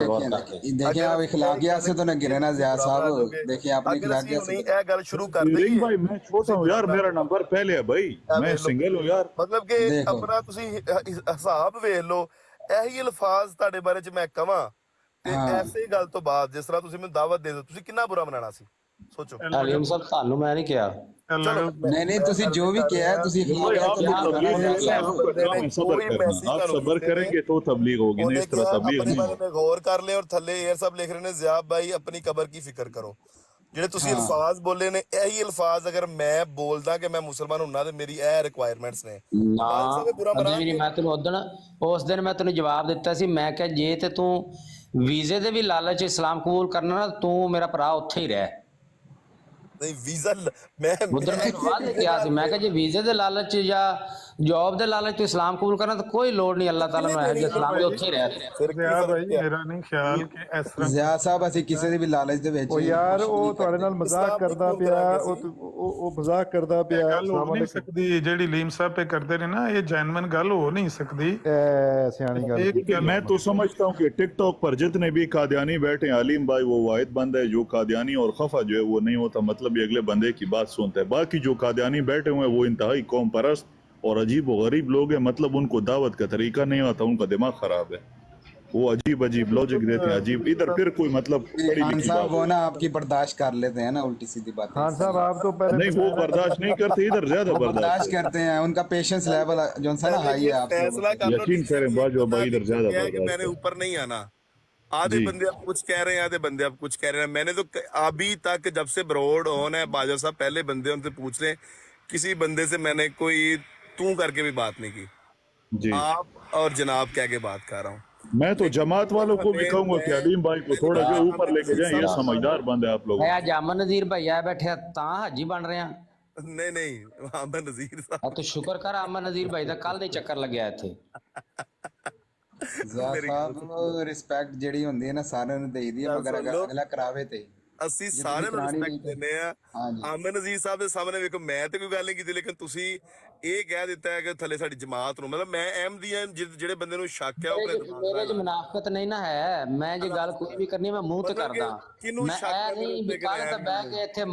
غور دیکھیں کرتے دیکھیں آپ اخلاقیات سے تو نہ گرے نا زیاد صاحب، دیکھیں آپ نے اگر اسی اخلاقیات سے نہیں اے گل شروع کر رنگ دئیے بھائی میں چھوٹا ہوں یار، میرا نمبر پہلے ہے بھائی، میں سنگل ہوں یار۔ مطلب کہ دیکھو اپنا تسی حساب ویخ لو، ਇਹੀ الفاظ ਤੁਹਾਡੇ ਬਾਰੇ ਚ ਮੈਂ ਕਵਾਂ ਤੇ ہاں ਐਸੇ ਗੱਲ ਤੋਂ ਬਾਅਦ ਜਿਸ ਤਰ੍ਹਾਂ ਤੁਸੀਂ ਮੈਨੂੰ ਦਾਵਤ ਦੇ ਦਿਓ, ਤੁਸੀਂ ਕਿੰਨਾ ਬੁਰਾ ਮਨਾਣਾ ਸੀ ਸੋਚੋ। حلیم صاحب ਤੁਹਾਨੂੰ میں نہیں کیا ਚਲੋ نہیں نہیں تسی جو بھی کیا ہے تسی بھائی اخلاقیات آپ سے تو نہیں تبلیغ گرانا ہے، زیاد صاحب۔ آپ کا کام ہے صبر کرنا، آپ صبر کریں گے تو تبلیغ ہوگی، نہیں ਉਹਨੇ اس طرح ਕਿਹਾ تبلیغ ਆਪਣੇ نہیں ਬਾਰੇ ہوگی۔ میں غور ਕਰ ਲਿਆ ਔਰ ਥੱਲੇ 에ਅਰ ਸਾਹਿਬ ਲਿਖ ਰਹੇ ਨੇ ਜ਼ਿਆਬ ਭਾਈ ਆਪਣੀ ਕਬਰ کی ਫਿਕਰ ਕਰੋ। ਜਿਹੜੇ ਤੁਸੀਂ ہاں ਅਲਫਾਜ਼ ਬੋਲੇ ਨੇ ਇਹੀ ਅਲਫਾਜ਼ ਅਗਰ ਮੈਂ ਬੋਲਦਾ ਕਿ ਮੈਂ ਮੁਸਲਮਾਨ ਹੁੰਨਾ ਤੇ ਮੇਰੀ ਇਹ ਰਿਕੁਆਇਰਮੈਂਟਸ ਨੇ ਨਾ ਨਾਲ ਸਾਹਿਬ ਇਹ ਬੁਰਾ ਅਜੇ ਵੀ ਨਹੀਂ। ਮਨਾਣਗੇ। ਮੈਂ ਤੈਨੂੰ ਉਸ ਦਿਨ ਮੈਂ ਤੈਨੂੰ ਜਵਾਬ ਦਿੱਤਾ ਸੀ, ਮੈਂ ਕਿਹਾ ਜੇ ਤੇ ਤੂੰ ਵੀਜ਼ੇ ਦੇ ਵੀ ਲਾਲਚ 'ਚ ਇਸਲਾਮ ਕਬੂਲ ਕਰਨਾ ਨਾ, ਤੂੰ ਮੇਰਾ ਭਰਾ ਉੱਥੇ ਹੀ ਰਹਿ। ਨਹੀਂ ਵੀਜ਼ਾ ਮੈਂ ਉਧਰ ਮੈਂ ਵਾਅਦੇ ਕਿਹਾ ਸੀ, ਮੈਂ ਕਿਹਾ ਜੇ ਵੀਜ਼ੇ ਦੇ ਲਾਲਚ 'ਚ ਜਾਂ ਜੌਬ ਦੇ ਲਾਲਚ 'ਚ ਇਸਲਾਮ ਕਬੂਲ ਕਰਨਾ ਤਾਂ ਕੋਈ ਲੋੜ ਨਹੀਂ, ਅੱਲਾਹ ਤਾਲਾ ਨੂੰ ਇਹੋ ਜਿਹਾ ਇਸਲਾਮ ਦੇ ਉੱਥੇ ਹੀ ਰਹਿ। ਫਿਰ ਕੀ زیا ਫਰਕ بھائی ਪਿਆ؟ میرا نہیں خیال کہ اس طرح زیاد صاحب اسی کسی دی بھی لالچ دے وچ وہ یار کچھ وہ نہیں تھوڑے کرتے۔ نال مذاق اسلام کردا قبول پیا، کراਂਗੇ ਅਸੀਂ। وہ مذاق کردا ਇਹ پیا۔ ਗੱਲ ਹੋ السلام ਨਹੀਂ علیکم۔ ਸਕਦੀ ਜਿਹੜੀ ਲੀਮ ਸਾਹਿਬ پہ کرتے نے نا، یہ جینون گل ہو نہیں سکتی۔ سیانی گل ایک کیتی میں تو سمجھتا ہوں کہ ٹک ٹاک پر جتنے بھی قادیانی بیٹھے ہیں، علیم بھائی وہ واحد بند ہے جو قادیانی اور خفا جو ہے وہ نہیں ہوتا، مطلب یہ اگلے بندے کی بات سنتا ہے۔ باقی جو قادیانی بیٹھے ہوئے ہیں وہ انتہائی قوم پرست اور عجیب و غریب لوگ ہیں، مطلب ان کو دعوت کا طریقہ نہیں آتا، ان کا دماغ خراب ہے، وہ عجیب عجیب لوجک دیتے ہیں، عجیب ادھر پھر کوئی مطلب پڑھی خان لکھی صاحب بات وہ نا آپ کی برداشت کر لیتے ہیں نا الٹی سیدھی باتیں۔ خان صاحب آپ تو پہلے نہیں، وہ برداشت نہیں کرتے، ادھر زیادہ وہ برداشت برداشت کرتے ہیں، ان کا پیشنس لیول جو سا نا ہائی ہے آپ سے۔ فیصلہ کر لو یقین کریں باجو بھائی ادھر زیادہ کہ میں برداشت نے ہے۔ اوپر نہیں آنا۔ آدھے جی بندے اب کچھ کہہ رہے ہیں، آدھے بندے اب کچھ کہہ رہے ہیں۔ میں نے تو ابھی تک جب سے بروڈ آن ہے باجو صاحب، پہلے بندے ان سے پوچھ لیں، کسی بندے سے میں نے کوئی تو کر کے بھی بات نہیں کی، جی آپ اور جناب کہہ کے بات کر رہا ہوں۔ میں تو جماعت والوں کو بھی کہوں گا کہ علیم بھائی کو تھوڑا جو اوپر لے کے جائیں، یہ سمجھدار بند ہے آپ لوگوں اے جامن نذیر بھائی آ بیٹھے ਤਾਂ ਹਾਜੀ ਬਣ ਰਹੇ ਆ। نہیں نہیں محمد نذیر صاحب ਤੂੰ ਸ਼ੁਕਰ ਕਰ ਅਮਨ ਨਜ਼ੀਰ ਭਾਈ ਦਾ ਕੱਲ ਦੇ ਚੱਕਰ ਲੱਗਿਆ ਇੱਥੇ। زیاد میری صاحب ਰਿਸਪੈਕਟ ਜਿਹੜੀ ਹੁੰਦੀ ہے نا ਸਾਰਿਆਂ ਨੂੰ ਦੇਈਦੀ ہے، ਗੱਲ مگر ਸੁਣ ਲਓ। اگلا کراوے تے ਅਸੀਂ ਜੇ ਸਾਰਿਆਂ ਤੁਸੀਂ ਨੂੰ ਕਰਾਣੀ ਰਿਸਪੈਕਟ ਨਹੀਂ ਤੇ ਦਿੰਦੇ ਆ। ہاں جی ਆਮਨ ਨਜ਼ੀਰ ਸਾਹਿਬ ਦੇ ਸਾਹਮਣੇ ਵੇਖੋ ਮੈਂ ਤੇ ਕੋਈ ਗੱਲ ਨਹੀਂ ਕੀਤੀ, ਲੇਕਿਨ ਤੁਸੀਂ ਇਹ ਕਹਿ ਦਿੱਤਾ ਹੈ ਕਿ ਥੱਲੇ ਸਾਡੀ ਜਮਾਤ ਨੂੰ, ਮਤਲਬ ਮੈਂ ਅਹਿਮਦੀ ਹਾਂ, ਜਿਹੜੇ ਬੰਦੇ ਨੂੰ ਸ਼ੱਕ ਹੈ ਉਹ ਆਪਣੇ ਦਿਮਾਗ ਮੇਰੇ 'ਚ ਨਾਲ ਮੁਨਾਫਕਤ ਨਹੀਂ ਨਾ ਹੈ, ਮੈਂ ਜੇ ਗੱਲ ਕੋਈ ਵੀ ਕਰਨੀ ਮੈਂ ਮੂੰਹ ਤੇ ਮਤਲਬ ਕਿ ਕਰਦਾ। ਕਿਹਨੂੰ ਮੈਂ ਸ਼ੱਕ ਇਹ ਹੈ ਮੇਰੇ ਨਹੀਂ ਵੀ ਉੱਤੇ ਕਿ ਕੱਲ ਮੈਂ ਤਾਂ ਬਹਿ ਕੇ ਇੱਥੇ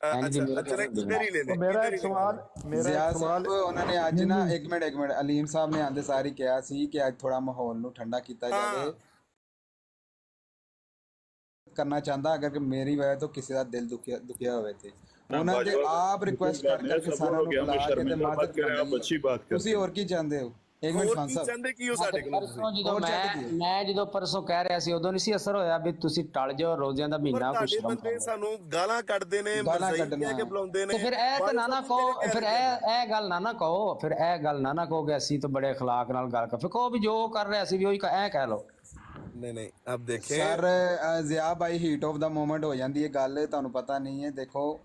اچھا اچھا ادھر ہی لینے میرا ایک سوال زیاد صاحب ਉਹਨਾਂ ਨੇ ਅੱਜ ਨਾ ਇੱਕ ਮਿੰਟ علیم صاحب ਨੇ ਆਂਦੇ ਸਾਰੀ ਕਿਹਾ ਸੀ ਕਿ ਅੱਜ ਥੋੜਾ ਮਾਹੌਲ ਨੂੰ ਠੰਡਾ ਕੀਤਾ ਜਾਵੇ। ਕਰਨਾ ਚਾਹੁੰਦਾ ਅਗਰ ਕਿ ਮੇਰੀ ਵਜ੍ਹਾ ਤੋਂ ਕਿਸੇ ਦਾ ਦਿਲ ਦੁਖਿਆ ਹੋਵੇ ਤੇ ਉਹਨਾਂ ਦੇ ਆਪ ਰਿਕੁਐਸਟ ਕਰਕੇ ਸਾਰਿਆਂ ਨੂੰ ਬੁਲਾ ਕੇ ਤੇ ਮਾਦਤ اچھی بات ਤੁਸੀਂ کرتے ਹੋਰ ਕੀ ਚਾਹੁੰਦੇ ਹੋ؟ ਇੱਕ ਮਿੰਟ ਹੋਰ ਖਾਨ ਕੀ ਸਾਹਿਬ ਚਾਹੁੰਦੇ ਕੀ ਹੋ ਸਾਡੇ ਕੋਲ ਤੁਸੀਂ? ਪਰਸੋਂ ਜਦੋਂ ਹੋਰ ਚੱਕ ਦਿਓ। ਮੈਂ ਜਦੋਂ ਪਰਸੋਂ ਕਹਿ ਰਿਹਾ ਸੀ ਉਦੋਂ ਨਹੀਂ ਸੀ ਅਸਰ ਹੋਇਆ ਵੀ ਤੁਸੀਂ ਟਲ ਜਾਓ, ਰੋਜ਼ਿਆਂ ਦਾ ਪਰ ਮਹੀਨਾ ਕੋਈ ਤੁਹਾਡੇ ਸ਼ਰਮ ਬੰਦੇ ਕਰੋ। ਸਾਨੂੰ ਗਾਲਾਂ ਕੱਢਦੇ ਨੇ, ਗਾਲਾਂ ਮਜ਼ਾਈ ਕੱਢਣਾ ਕਹਿ ਕੇ ਬੁਲਾਉਂਦੇ ਨੇ। ਤੇ ਫਿਰ ਇਹ ਤੇ ਨਾ ਕਹੋ, ਫਿਰ ਇਹ ਗੱਲ ਨਾ ਕਹੋ, ਫਿਰ ਇਹ ਗੱਲ ਨਾ ਕਹੋ ਕਿ ਅਸੀਂ ਤਾਂ ਬੜੇ اخلاق ਨਾਲ ਗੱਲ ਕਰ, ਫਿਰ ਕਹੋ ਵੀ ਜੋ ਕਰ ਰਿਹਾ ਸੀ ਵੀ ਉਹੀ ਐ ਕਹਿ ਲਓ। ਨਹੀਂ ਨਹੀਂ ਅਬ ਦੇਖੇ ਸਰ ਜ਼ਿਆ ਬਾਈ ਹੀਟ ਆਫ ਦਾ ਮੂਮੈਂਟ ਹੋ ਜਾਂਦੀ ਹੈ ਗੱਲ, ਤੁਹਾਨੂੰ ਪਤਾ ਨਹੀਂ ਹੈ। ਦੇਖੋ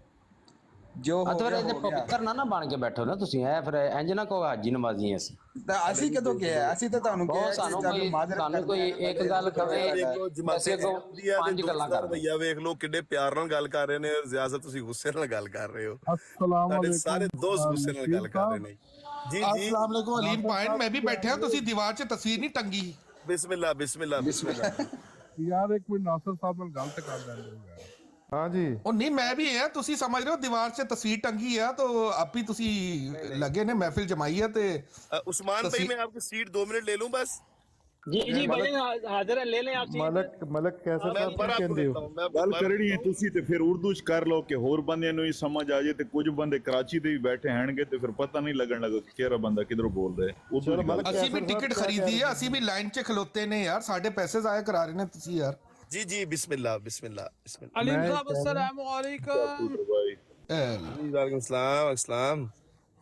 ਜੋ ਹੋ ਫਿਰ ਗਿਆ ਇਹਦੇ ਹੋ ਗਿਆ। ਪਵਿੱਤਰ ਨਾ ਬਣ ਕੇ ਬੈਠੋ ਨਾ ਤੁਸੀਂ, ਇਹ ਫਿਰ ਇੰਜ ਨਾ ਕਹੋ ਹਾਜੀ ਨਮਾਜ਼ੀ ਅਸੀਂ। ਤਾਂ ਅਸੀਂ ਕਦੋਂ ਕਿਹਾ? ਅਸੀਂ ਤਾਂ ਤੁਹਾਨੂੰ ਕਿਹਾ ਕਿ ਸਾਨੂੰ ਤੁਹਾਨੂੰ ਮਾਜ਼ਰਤ ਸਾਨੂੰ ਕੋਈ ਇੱਕ ਗੱਲ ਕਵੇ ਦੇਖੋ ਜਮਾਤੇ ਅਸੀਂ ਅਹਿਮਦੀਆ ਦੇ ਪੰਜ ਗੱਲਾਂ ਦੋਸਤਾਂ ਦਾ ਕਰਦੇ। ਰਵੱਈਆ ਵੇਖ ਲਓ, ਕਿੱਡੇ ਪਿਆਰ ਨਾਲ ਗੱਲ ਕਰ ਰਹੇ ਨੇ। ਜ਼ਿਆਦਾ ਤੁਸੀਂ ਗੁੱਸੇ ਨਾਲ ਗੱਲ ਕਰ ਰਹੇ ਹੋ। السلام ਸਾਡੇ علیکم ਸਾਰੇ ਦੋਸਤ ਗੁੱਸੇ ਨਾਲ ਗੱਲ ਕਰ ਰਹੇ ਨੇ। ਜੀ ਜੀ السلام علیکم علیم پوائنٹ میں بھی بیٹھے ہوں تسی دیوار سے تصویر نہیں ٹنگی بسم اللہ بسم اللہ بسم اللہ یار ایک کوئی ناصر صاحب نال گل تے کر لیندے ہو یار۔ ہاں جی اور نہیں میں بھی ہے تسی سمجھ رہے ہو دیوار سے تصویر ٹنگی ہے تو آپ ہی تسی لگے نے محفل جمائی ہے تے عثمان بھائی میں آپ کی سیٹ 2 منٹ لے لوں بس؟ جی جی بھائی حاضر ہے، لے لیں آپ سیٹ۔ ملک کیسے میں صاحب کی برا کہندے ہو؟ دیتا ہوں میں گل کرنی ہے تسی تے پھر اردو چ کر لو کہ ہور بندے نو ہی سمجھ آ جائے تے کچھ بندے کراچی دے بھی بیٹھے ہیں گے تے پھر پتہ نہیں لگن لگا کہ کیڑا بندہ کدھروں بول رہا ہے۔ اردو چ گل اسی بھی ٹکٹ خریدی ہے، اسی بھی لائن چ کھلوتے نے یار، ساڈے پیسے ضائع کرا رہے نے تسی یار۔ جی جی بسم اللہ بسم اللہ بسم اللہ علیم صاحب السلام علیکم۔ بھائی جی وعلیکم السلام السلام۔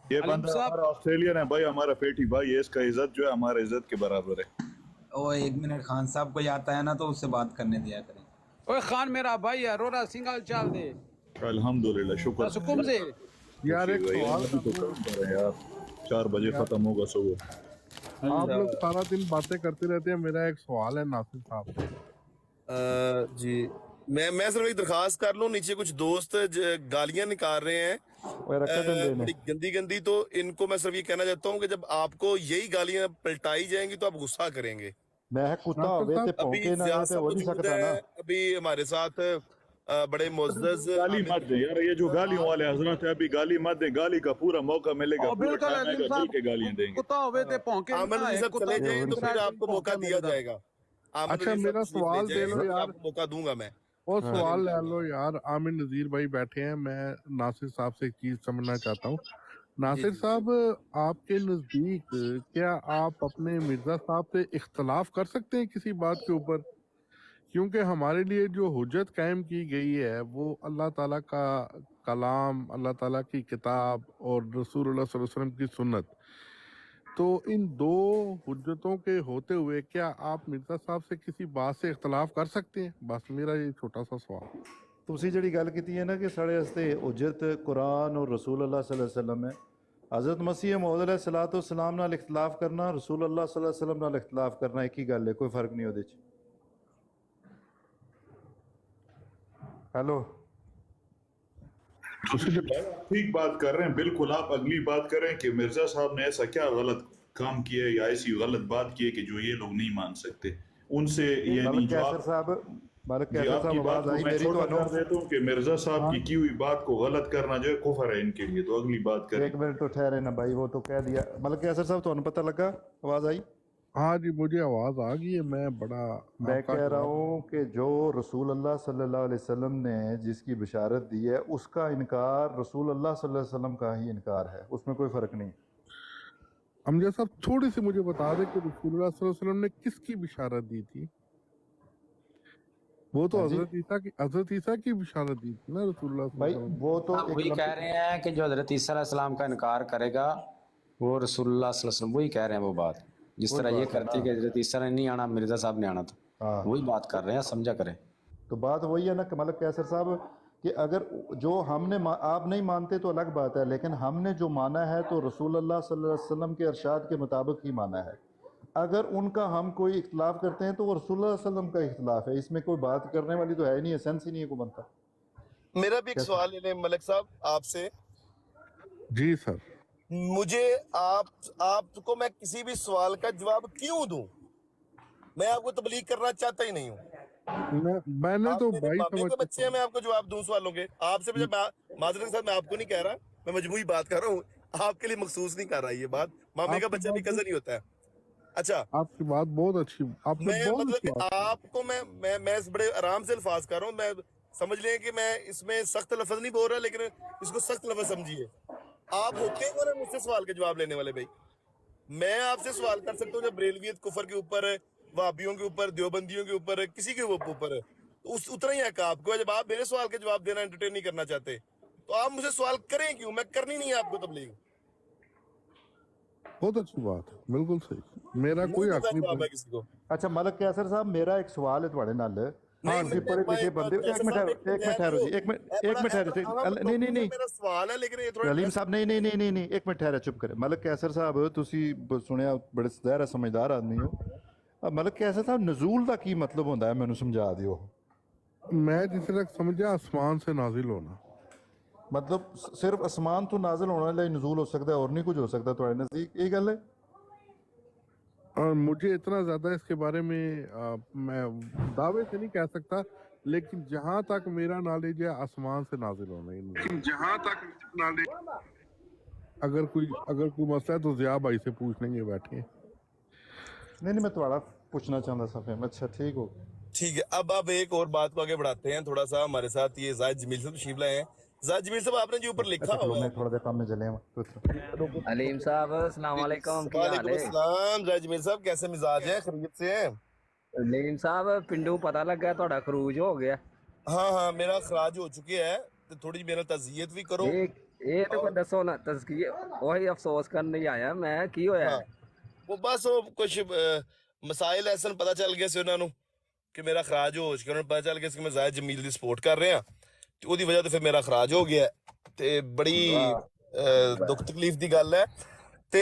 یہ بندہ ہمارا آسٹریلین ہے بھائی، ہمارا پیٹی بھائی ہے، اس کا عزت جو ہے ہمارا عزت کے برابر ہے۔ وہ ایک منٹ خان صاحب کوئی آتا ہے نا تو اس سے بات کرنے دیا کریں۔ اوے خان میرا بھائی ہے، روڑا سنگل چال دے الحمدللہ شکر سکم سے۔ یار ایک سوال، یار 4 بجے ختم ہوگا صبح۔ آپ لوگ سارا دن باتیں کرتے رہتے ہیں، میرا ایک سوال ہے ناصر صاحب سے۔ جی میں صرف ایک درخواست کر لوں, نیچے کچھ دوست گالیاں نکال رہے ہیں بڑی گندی گندی, تو ان کو میں صرف یہ کہنا چاہتا ہوں کہ جب آپ کو یہی گالیاں پلٹائی جائیں گی تو آپ غصہ کریں گے. ابھی زیاد صاحب موجود ہیں, ابھی ہمارے ساتھ بڑے معزز. گالی مت دیں یار, یہ جو گالیوں والے حضرات ہیں ابھی گالی مت دیں, گالی کا پورا موقع ملے گا, پورا بالکل ٹائم آئے عظیم گا, مل کے گالیاں دیں گے. کتا ہوئے تھے پونکے عامر علی صاحب چلے جائیں تو پھر آپ کو موقع دیا جائے گا. اچھا میرا سوال دے لو یار, آپ کو موقع دوں گا میں. وہ سوال لے لو یار. عامر نذیر بھائی بیٹھے ہیں, میں ناصر صاحب سے ایک چیز سمجھنا چاہتا ہوں. ناصر صاحب, آپ کے نزدیک کیا آپ اپنے مرزا صاحب سے اختلاف کر سکتے ہیں کسی بات کے اوپر؟ کیونکہ ہمارے لیے جو حجت قائم کی گئی ہے وہ اللہ تعالیٰ کا کلام, اللہ تعالیٰ کی کتاب اور رسول اللہ صلی اللہ علیہ وسلم کی سنت. تو ان دو حجتوں کے ہوتے ہوئے کیا آپ مرزا صاحب سے کسی بات سے اختلاف کر سکتے ہیں؟ بس میرا یہ چھوٹا سا سوال. ਤੁਸੀਂ ਜਿਹੜੀ ਗੱਲ ਕੀਤੀ ਹੈ ਨਾ ਕਿ ਸਾਡੇ ਵਾਸਤੇ ਉਜਰਤ ਕੁਰਾਨ ਔਰ ਰਸੂਲ ਅੱਲਾਹ ਸੱਲੱਲਾਹੁ ਅਲੈਹਿ ਵਸੱਲਮ ਹੈ, حضرت مسیح موعود علیہ الصلوۃ والسلام ਨਾਲ اختلاف ਕਰਨਾ, رسول اللہ صلی اللہ علیہ وسلم ਨਾਲ اختلاف ਕਰਨਾ ਇੱਕ ਹੀ ਗੱਲ ہے, ਕੋਈ فرق نہیں ਉਹਦੇ 'ਚ. ہیلو, ٹھیک بات کر رہے ہیں بالکل. آپ اگلی بات کریں کہ مرزا صاحب نے ایسا کیا غلط کام کیا ہے یا ایسی غلط بات کی ہے کہ جو یہ لوگ نہیں مان سکتے. ان سے یہ نہیں ملک جو کیسر آپ صاحب, ملک جی کیسر آپ کی صاحب بات آواز کو آئی میں میری چھوٹا تو کر دیتا ہوں کہ مرزا صاحب کی ہوئی بات کو غلط کرنا جو ہے کفر ہے ان کے لیے. تو اگلی بات کریں. ایک منٹ تو ٹھہرے نا بھائی, وہ تو کہہ دیا. ملک کیسر صاحب تو پتہ لگا, آواز آئی؟ ہاں جی, مجھے آواز آ گئی ہے. میں میں کہہ رہا ہوں کہ جو رسول اللہ صلی اللہ علیہ وسلم نے جس کی بشارت دی ہے اس کا انکار رسول اللہ صلی اللہ علیہ وسلم کا ہی انکار ہے, اس میں کوئی فرق نہیں. امجد صاحب تھوڑی سی مجھے بتا دیں کہ رسول اللہ صلی اللہ علیہ وسلم نے کس کی بشارت دی تھی؟ وہ تو حضرت عیسیٰ کی بشارت دی تھی نا رسول اللہ صلی اللہ بھائی علیہ وسلم. وہ تو وہی کہہ رہے ہیں کہ جو حضرت عیسیٰ علیہ السلام کا انکار کرے گا وہ رسول اللہ صلی اللہ علیہ وسلم, وہی کہہ رہے ہیں وہ بات. جس طرح یہ کرتے کہ حضرت عیسیٰ نے نہیں آنا, مرزا صاحب نے آنا تھا, وہی بات کر رہے ہیں, سمجھا کریں. تو بات وہی ہے نا کہ ملک کیسر صاحب کہ اگر جو ہم نے آپ نہیں مانتے تو الگ بات ہے, لیکن ہم نے جو مانا ہے تو رسول اللہ صلی اللہ علیہ وسلم کے ارشاد کے مطابق ہی مانا ہے. اگر ان کا ہم کوئی اختلاف کرتے ہیں تو وہ رسول اللہ صلی اللہ علیہ وسلم کا اختلاف ہے, اس میں کوئی بات کرنے والی تو ہے نہیں, سینس ہی نہیں ہے کوئی بنتا. میرا بھی ایک سوال ہے ملک صاحب آپ سے. جی سر. مجھے آپ کو میں کسی بھی سوال کا جواب کیوں دوں؟ میں آپ کو تبلیغ کرنا چاہتا ہی نہیں ہوں. میں نے تو بھائی مامے کے بچے ہیں, میں آپ کو جواب دوں سوالوں کے. آپ سے مجھے معذرت کے ساتھ میں آپ کو نہیں کہہ رہا, میں مجموعی بات کر رہا ہوں, آپ کے لیے مخصوص نہیں کر رہا یہ بات. مامے کا بچہ بھی کزن ہی ہوتا ہے. اچھا, آپ کی بات بہت اچھی, میں مطلب کہ آپ کو میں بڑے آرام سے الفاظ کر رہا ہوں. میں سمجھ لیں کہ میں اس میں سخت لفظ نہیں بول رہا, لیکن اس کو سخت لفظ سمجھیے. آپ ہوتے ہیں نا مجھ سے سوال کے جواب لینے والے بھائی. میں آپ سے سوال کر سکتا ہوں جب بریلویت کفر کے اوپر, وہابیوں کے اوپر, دیوبندیوں کے اوپر, کسی کے اوپر, اتنا ہی حق آپ کو. جب آپ میرے سوال کے جواب دینا انٹرٹین نہیں کرنا چاہتے تو آپ مجھے سوال کریں کیوں؟ میں کرنی نہیں ہے آپ کو تبلیغ. بہت اچھی بات ہے, بالکل صحیح. میرا کوئی حق نہیں ہے کسی کو. اچھا ملک کیسر صاحب, میرا ایک سوال ہے تھوڑے نال. نہیں علیم صاحب, نہیں ایک منٹ ٹھہرا, چپ کرے. ملک کیسر صاحب تسی سنیا بڑے ظاہر سمجھدار آدمی ہو. ملک کیسر صاحب نزول دا کی مطلب ہوتا ہے, مینوں سمجھا دیو. میں جس تک سمجھا آسمان سے نازل ہونا, مطلب صرف آسمان تو نازل ہونے لئے نزول ہو سکتا ہے اور نہیں کچھ ہو سکتا تھوڑے نزدیک, یہ گل ہے؟ اور مجھے اتنا زیادہ اس کے بارے میں میں دعوے سے نہیں کہہ سکتا, لیکن جہاں تک میرا نالج ہے آسمان سے نازل ہونا ہی. لیکن جہاں تک نالج, اگر کوئی مسئلہ ہے تو ضیاء بھائی سے پوچھ لیں گے بیٹھے. نہیں میں تھوڑا پوچھنا چاہتا تھا. اچھا ٹھیک ہو, ٹھیک ہے. اب ایک اور بات کو آگے بڑھاتے ہیں تھوڑا سا. ہمارے ساتھ یہ زاہد جمیل صاحب تشریف لائے ہیں. زاہد جمیل صاحب, آپ نے جو اوپر لکھا ہوا ہے, تھوڑا دیر کام میں چلے ہیں. علیم صاحب السلام علیکم, کیا حال وعلیکم ہے؟ السلام. زاہد جمیل صاحب کیسے مزاج ہیں, خیریت سے ہیں؟ علیم صاحب پنڈو پتہ لگا تھوڑا خروج ہو گیا. ہاں میرا خراج ہو چکے ہے, تو تھوڑی میرا تعزیت بھی کرو. یہ تو کوئی دسو نا, تزکیہ وہی افسوس کرنے ہی آیا میں, کی ہویا ہے؟ وہ بس وہ کچھ مسائل ایسے پتہ چل گیا سی انہوں کہ میرا خراج ہو چکا, انہوں نے پتہ چل گیا کہ میں زاہد جمیل دی سپورٹ کر رہے ہیں, تو وہ دی وجہ تو پھر میرا خراج ہو گیا. تے بڑی دکھ تکلیف دی گل ہے. ਤੇ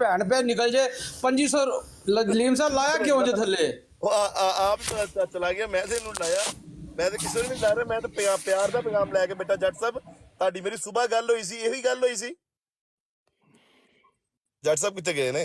ਭੈਣ ਪੇ ਨਿਕਲ ਜੇ 2500 ਲੀਮ ਸਾਹਿਬ ਲਾਇਆ ਕਿਉਂ ਜੇ ਥੱਲੇ? ਉਹ ਆਪ ਚਲਾ ਗਿਆ, ਮੈਂ ਤੇ ਇਹਨੂੰ ਲਾਇਆ, ਮੈਂ ਤੇ ਕਿਸੇ ਨੂੰ ਨਹੀਂ ਲਾ ਰਿਹਾ, ਮੈਂ ਤਾਂ ਪਿਆਰ ਦਾ ਪੈਗਾਮ ਲੈ ਕੇ ਬੇਟਾ ਜੱਟ ਸਾਹਿਬ ਤੁਹਾਡੀ ਮੇਰੀ ਸਵੇਰ ਗੱਲ ਹੋਈ ਸੀ, ਇਹੀ ਗੱਲ ਹੋਈ ਸੀ। ਜੱਟ ਸਾਹਿਬ ਕਿੱਥੇ ਗਏ ਨੇ?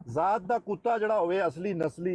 ਜ਼ਾਤ ਦਾ ਕੁੱਤਾ ਜਿਹੜਾ ਹੋਵੇ ਅਸਲੀ ਨਸਲੀ,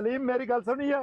ਅਲੀਮ ਮੇਰੀ ਗੱਲ ਸੁਣੀ ਆ,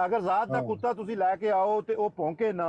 ਅਗਰ ਜ਼ਾਤ ਦਾ ਕੁੱਤਾ ਤੁਸੀਂ ਲੈ ਕੇ ਆਓ ਤੇ ਉਹ ਭੌਂਕੇ ਨਾ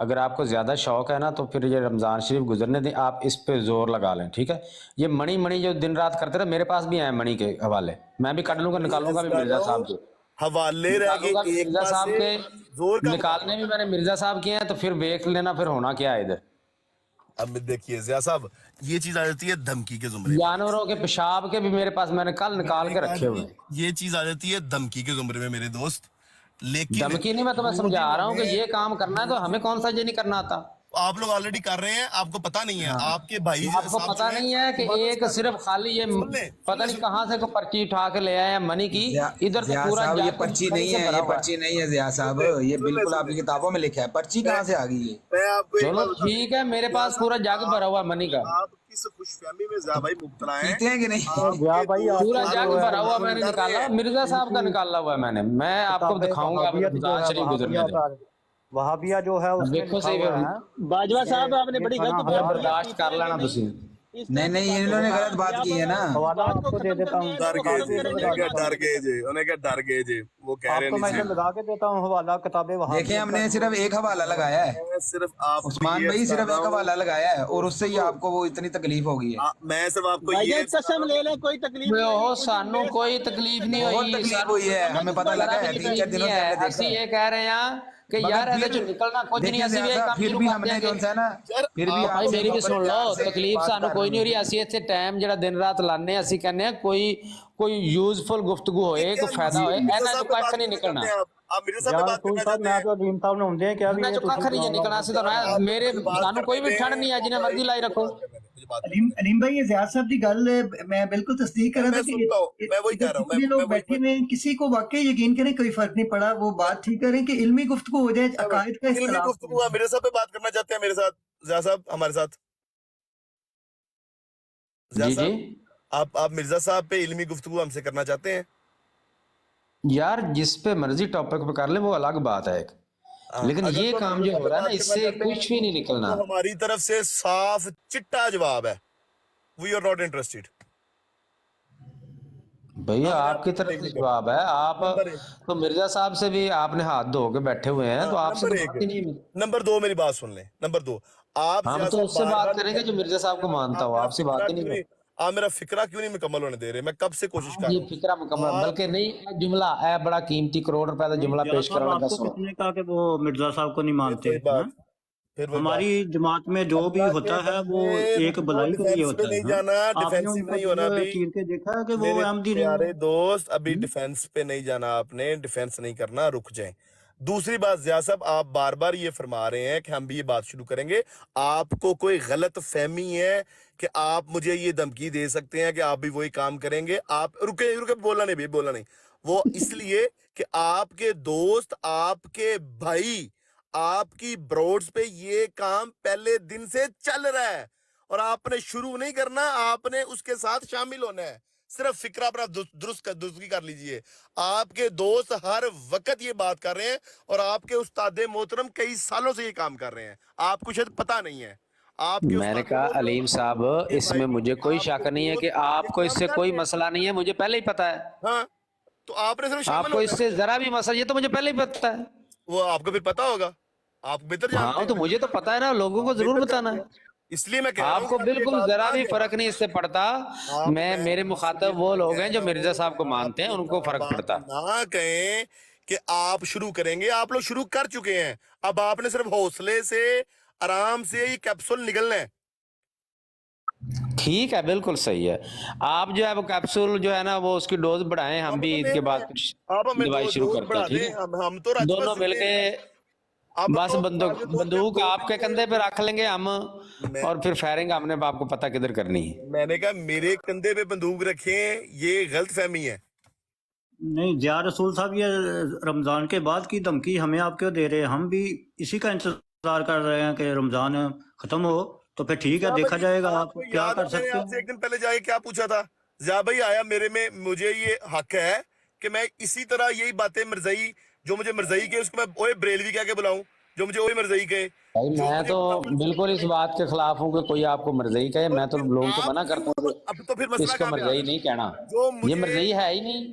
اگر آپ کو زیادہ شوق ہے نا تو پھر یہ رمضان شریف گزرنے دیں, آپ اس پہ زور لگا لیں, ٹھیک ہے. یہ منی جو دن رات کرتے رہے, میرے پاس بھی ہیں منی کے حوالے, میں بھی کر لوں گا, نکالوں گا بھی مرزا صاحب کے حوالے رہ گئے ایک مرزا صاحب کے زور کا نکالنے بھی میں نے مرزا صاحب کیے ہیں, تو پھر دیکھ لینا پھر ہونا کیا ہے ادھر. اب دیکھیے ضیاء صاحب, یہ چیز آ جاتی ہے دھمکی کے زمرے میں. جانوروں کے پیشاب کے بھی میرے پاس میں نے کل نکال کے رکھے ہوئے. یہ چیز آ جاتی ہے دھمکی کے زمرے میں میرے دوست. لیکن دھمکی نہیں, میں تمہیں سمجھا رہا ہوں کہ یہ کام کرنا ہے تو ہمیں کون سا یہ نہیں کرنا آتا. آپ لوگ آلریڈی کر رہے ہیں, آپ کو پتا نہیں ہے. آپ کے بھائی آپ کو پتا نہیں ہے کہ ایک صرف خالی یہ پتہ نہیں کہاں سے کوئی پرچی اٹھا کے لے آئے ہیں منی کی, ادھر تو پورا یہ پرچی نہیں ہے, یہ پرچی نہیں ہے ضیاء صاحب, یہ بالکل آپ کی کتابوں میں لکھا ہے. پرچی کہاں سے آ گئی ہے؟ چلو ٹھیک ہے, میرے پاس پورا جگ بھرا ہوا منی کا. آپ کس خوش فہمی میں ضیاء بھائی مبتلا ہیں. پیتے ہیں کہ نہیں؟ پورا جگ بھرا ہوا میں نے نکالا, مرزا صاحب کا نکالا ہوا ہے میں آپ کو دکھاؤں گا رمضان شریف گزرنے دیں. وہابیہ جو ہے اس میں دیکھو صحیح باجوہ صاحب آپ نے بڑی غلط بات برداشت کر لینا تسی. نہیں انہوں نے غلط بات کی ہے نا. آپ کو دے دیتا ہوں, ڈر گئے جی وہ کہہ آپ رہے کو میں ہیں. لگا کے دیتا ہوں حوالہ کتاب وہابیہ. دیکھیں ہم نے صرف ایک حوالہ لگایا ہے, صرف آپ عثمان بھائی صرف ایک حوالہ لگایا ہے, اور اس سے ہی آپ کو وہ اتنی تکلیف ہو گئی ہے. میں صرف آپ کو بھائی یہ قسم لے لیں کوئی تکلیف ہو سانو کوئی تکلیف نہیں بہت ہوئی, تکلیف ہوئی ہے, ہمیں پتہ لگا ہے 3-4 دنوں سے ہم نے اسی دیکھا ہے. یہ کہہ رہے ہیں کہ یار ایسے جو نکلنا کچھ نہیں, اسی بھی کام پھر بھی ہم نے جو ہے نا, پھر بھی بھائی میری بھی سن لو, تکلیف سانو کوئی نہیں ہو رہی. اسی اتنے ٹائم جڑا دن رات لانے اسی کہنے ہیں کوئی یوزفل گفتگو ہوئے, کوئی فائدہ ہوئے, اینا جو کچھ نہیں نکلنا. آپ مرزا صاحب پہ بات کرنا چاہتے ہیں. میں تو علیم صاحب نے ہوندے کیا بھی میں جو کھا نہیں نکلنا سی تو میرے سانو کوئی بھی ٹھنڈ نہیں ہے, جنہیں مرضی لائی رکھو. علیم بھائی, یہ زیاد صاحب کی گل میں بالکل تصدیق کر رہا تھا میں وہی کہہ رہا ہوں, کہ لوگ بیٹھے ہوئے کسی کو واقعی یقین کریں کوئی فرق نہیں پڑا, وہ بات ٹھیک کریں کہ علمی گفتگو ہو جائے, عقائد کا علمی اختلاف. گفتگو ہے. مرزا صاحب پہ بات کرنا چاہتے ہیں میرے ساتھ ضیاء صاحب, ہمارے ساتھ ضیاء صاحب, آپ مرزا صاحب پہ علمی گفتگو ہم سے کرنا چاہتے ہیں. یار جس پہ مرضی ٹاپک پہ کر لیں وہ الگ بات ہے ایک, لیکن یہ کام جو ہو رہا ہے نا اس سے کچھ بھی نہیں نکلنا. ہماری طرف سے صاف چٹا جواب ہے, وی آر ناٹ انٹرسٹڈ. بھیا آپ کی طرف سے جواب ہے, آپ تو مرزا صاحب سے بھی آپ نے ہاتھ دھو کے بیٹھے ہوئے ہیں, تو آپ سے بات ہی نہیں. نمبر 2 میری بات سن لیں. نمبر 2, آپ ہم تو اس سے بات کریں گے جو مرزا صاحب کو مانتا ہو, آپ سے بات ہی نہیں کریں. آپ میرا فکرہ کیوں نہیں مکمل ہونے دے رہے؟ میں کب سے کوشش کر رہا یہ ہوں. فکرہ مکمل, بلکہ نہیں جملہ ہے بڑا قیمتی کروڑ روپے کا جملہ پیش کرنے آپ کا. کو کس نے کہا کہ وہ مرزا صاحب کو نہیں مانتے؟ پھر ہماری جماعت میں جو بھی ہوتا ہے وہ ایک بلائی کے لیے ہوتا ہے. نہیں جانا, ڈیفینسو نہیں ہونا. ابھی چیر کے دیکھا ہے کہ وہ احمدی پیارے دوست, ابھی ڈیفینس پہ نہیں جانا, آپ نے ڈیفینس نہیں کرنا, رک جائیں. دوسری بات ضیاء صاحب, آپ بار بار یہ فرما رہے ہیں کہ ہم بھی یہ بات شروع کریں گے. آپ کو کوئی غلط فہمی ہے کہ آپ مجھے یہ دھمکی دے سکتے ہیں کہ آپ بھی وہی کام کریں گے. آپ رکے بولنا نہیں, وہ اس لیے کہ آپ کے دوست, آپ کے بھائی, آپ کی بروڈز پہ یہ کام پہلے دن سے چل رہا ہے, اور آپ نے شروع نہیں کرنا, آپ نے اس کے ساتھ شامل ہونا ہے. صرف فکرہ اپنا درستگی کر لیجئے. آپ کے دوست ہر وقت یہ بات کر رہے ہیں, اور آپ کے استاد محترم کئی سالوں سے یہ کام کر رہے ہیں. آپ کو شاید پتہ نہیں ہے. میں نے کہا علیم صاحب, اس میں مجھے کوئی شک نہیں ہے کہ آپ کو اس سے کوئی مسئلہ نہیں ہے, مجھے پہلے ہی پتا ہے. ہاں, تو آپ نے صرف آپ کو اس سے ذرا بھی مسئلہ, یہ تو مجھے پہلے ہی پتا ہے. وہ آپ کو پھر پتا ہوگا, آپ بہتر جانتے ہیں. ہاں تو مجھے تو پتا ہے نا, لوگوں کو ضرور بتانا ہے. اس لیے میں کہہ رہا ہوں آپ کو بالکل ذرا بھی فرق نہیں اس سے پڑتا. میرے مخاطب وہ لوگ ہیں جو مرزا صاحب کو مانتے ہیں, ان کو فرق پڑتا. نہ کہیں کہ آپ شروع کریں گے, آپ لوگ شروع کر چکے ہیں. اب آپ نے صرف حوصلے سے آرام سے یہ کیپسول نگلنا ہے. ٹھیک ہے, بالکل صحیح ہے. آپ جو ہے وہ کیپسول جو ہے نا وہ اس کی ڈوز بڑھائیں, ہم بھی عید کے بعد دوائی شروع کرتے ہیں. ٹھیک ہے, دونوں مل کے بس بندوق آپ کے کندھے پہ رکھ لیں گے ہم, اور پھر فائرنگ ہم نے آپ کو پتہ کدھر کرنی ہے. میں نے کہا میرے کندھے پہ بندوق رکھیں, یہ غلط فہمی ہے. نہیں ضیاء رسول صاحب, یہ رمضان کے بعد کی دھمکی ہمیں آپ کیوں دے رہے ہیں؟ ہم بھی اسی کا انتظار کر رہے ہیں کہ رمضان ختم ہو تو پھر ٹھیک ہے, دیکھا جائے گا آپ کیا کر سکتے ہیں. آپ سے ایک دن پہلے جائے کیا پوچھا تھا, ضیاء بھائی آیا میرے میں, مجھے یہ حق ہے کہ میں اسی طرح یہی باتیں مرزائی, جو مجھے مرزائی کے اس کو میں اوے بریلوی کہہ کے بلاؤں, جو مجھے اوے مرزائی کہے. میں تو بالکل اس بات کے خلاف ہوں کہ کوئی آپ کو مرزائی کہے. میں تو لوگوں کو منع کرتا ہوں اب تو پھر اس کو مرزائی نہیں کہنا, یہ مرزائی ہے ہی نہیں.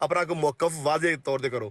ਆਪਣਾ ਕੋ ਮੌਕਫ ਵਾਜ਼ੇ ਤੌਰ ਤੇ ਕਰੋ।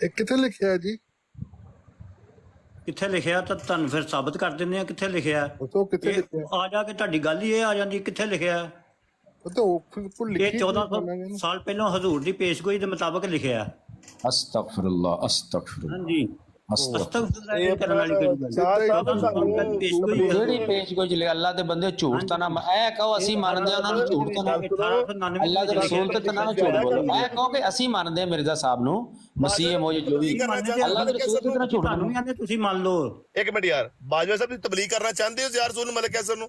ਇਹ ਕਿੱਥੇ ਲਿਖਿਆ ਹੈ ਜੀ? ਕਿੱਥੇ ਲਿਖਿਆ ਤਾਂ ਤੁਹਾਨੂੰ ਫਿਰ ਸਾਬਤ ਕਰ ਦਿੰਦੇ ਆ ਕਿੱਥੇ ਲਿਖਿਆ। ਦੱਸੋ ਕਿੱਥੇ ਲਿਖਿਆ? ਆ ਜਾ ਕੇ ਤੁਹਾਡੀ ਗੱਲ ਹੀ ਇਹ ਆ ਜਾਂਦੀ ਕਿੱਥੇ ਲਿਖਿਆ। ਉਹ ਤਾਂ ਬਿਲਕੁਲ ਇਹ ਲਿਖੀ 1400 ਸਾਲ ਪਹਿਲਾਂ ਹਜ਼ੂਰ ਦੀ ਪੇਸ਼ਗੋਈ ਦੇ ਮੁਤਾਬਕ ਲਿਖਿਆ। ਅਸਤਗਫਿਰullah ਅਸਤਗਫਿਰullah। ਹਾਂਜੀ ਅਸਤਗਫਿਰullah ਇਹ ਕਰਨ ਵਾਲੀ ਕਿਹੜੀ ਗੱਲ ਹੈ? ਪੇਸ਼ਗੋਈ ਜਿਹੜੀ ਪੇਸ਼ਗੋਈ ਚ ਅੱਲਾਹ ਦੇ ਬੰਦੇ ਝੂਠ ਤਾਂ ਨਾ ਇਹ ਕਹੋ ਅਸੀਂ ਮੰਨਦੇ ਆ ਉਹਨਾਂ ਨੂੰ, ਝੂਠ ਤਾਂ ਨਾ 1899 ਅੱਲਾਹ ਦੇ ਰਸੂਲ ਤੇ ਨਾ ਝੂਠ ਬੋਲੋ। ਇਹ ਕਹੋ ਕਿ ਅਸੀਂ ਮੰਨਦੇ ਆ ਮਿਰਜ਼ਾ ਸਾਹਿਬ ਨੂੰ, ਮਸੀਹ ਮੌਜੂਦ ਜੋ ਵੀ ਅੱਲਾਹ ਦੇ ਰਸੂਲ ਤੇ ਨਾ ਝੂਠ ਤੁਹਾਨੂੰ ਬੋਲੋ। ਵੀ ਆਂਦੇ ਤੁਸੀਂ ਮੰਨ ਲਓ। ਇੱਕ ਮਿੰਟ ਯਾਰ, ਬਾਜਵਾ ਸਾਹਿਬ ਤੁਸੀਂ ਤਬਲੀਗ ਕਰਨਾ ਚਾਹੁੰਦੇ ਹੋ ਯਾਰ ਰਸੂਲ ਮਲਕ ਕੈਸਰ ਨੂੰ?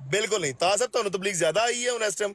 ਬਿਲਕੁਲ ਨਹੀਂ। ਤਾਂ ਸਾਹਿਬ ਤੁਹਾਨੂੰ ਤਬਲੀਗ ਜ਼ਿਆਦਾ ਆਈ ਹੈ ਹੁਣ ਇਸ ਟਾਈਮ।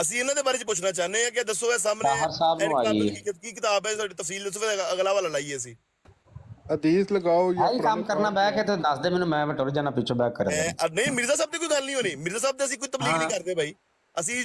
ਅਸੀਂ ਇਹਨਾਂ ਦੇ ਬਾਰੇ ਚ ਪੁੱਛਣਾ ਚਾਹੁੰਦੇ ਹਾਂ ਕਿ ਦੱਸੋ ਇਹ ਸਾਹਮਣੇ ਤਾਹਰ ਸਾਹਿਬ ਨੂੰ ਆਈ ਹੈ। ਕੀ ਕਿਤਾਬ ਹੈ ਤੁਹਾਡੀ ਤਫਸੀਲ ਦੱਸੋ, ਫਿਰ ਅਗਲਾ ਵਾਲਾ ਲਾਈਏ ਅਸੀਂ। ਹਦੀਸ ਲਗਾਓ ਜਾਂ ਆਹੀ ਕੰਮ ਕਰਨਾ ਬਹਿ ਕੇ ਤੇ ਦੱਸ ਦੇ ਮੈਨੂੰ, ਮੈਂ ਟੁਰ ਜਾਣਾ ਪਿੱਛੋਂ ਬੈਕ ਕਰ ਦੇ। ਨਹੀਂ ਮਿਰਜ਼ਾ ਸਾਹਿਬ ਦੀ ਕੋਈ ਗੱਲ ਨਹੀਂ ਹੋਣੀ, ਮਿਰਜ਼ਾ ਸਾਹਿਬ ਤੇ ਅਸੀਂ ਕੋਈ ਤਬਲੀਗ ਨਹੀਂ ਕਰਦੇ ਭਾਈ, ਅਸੀਂ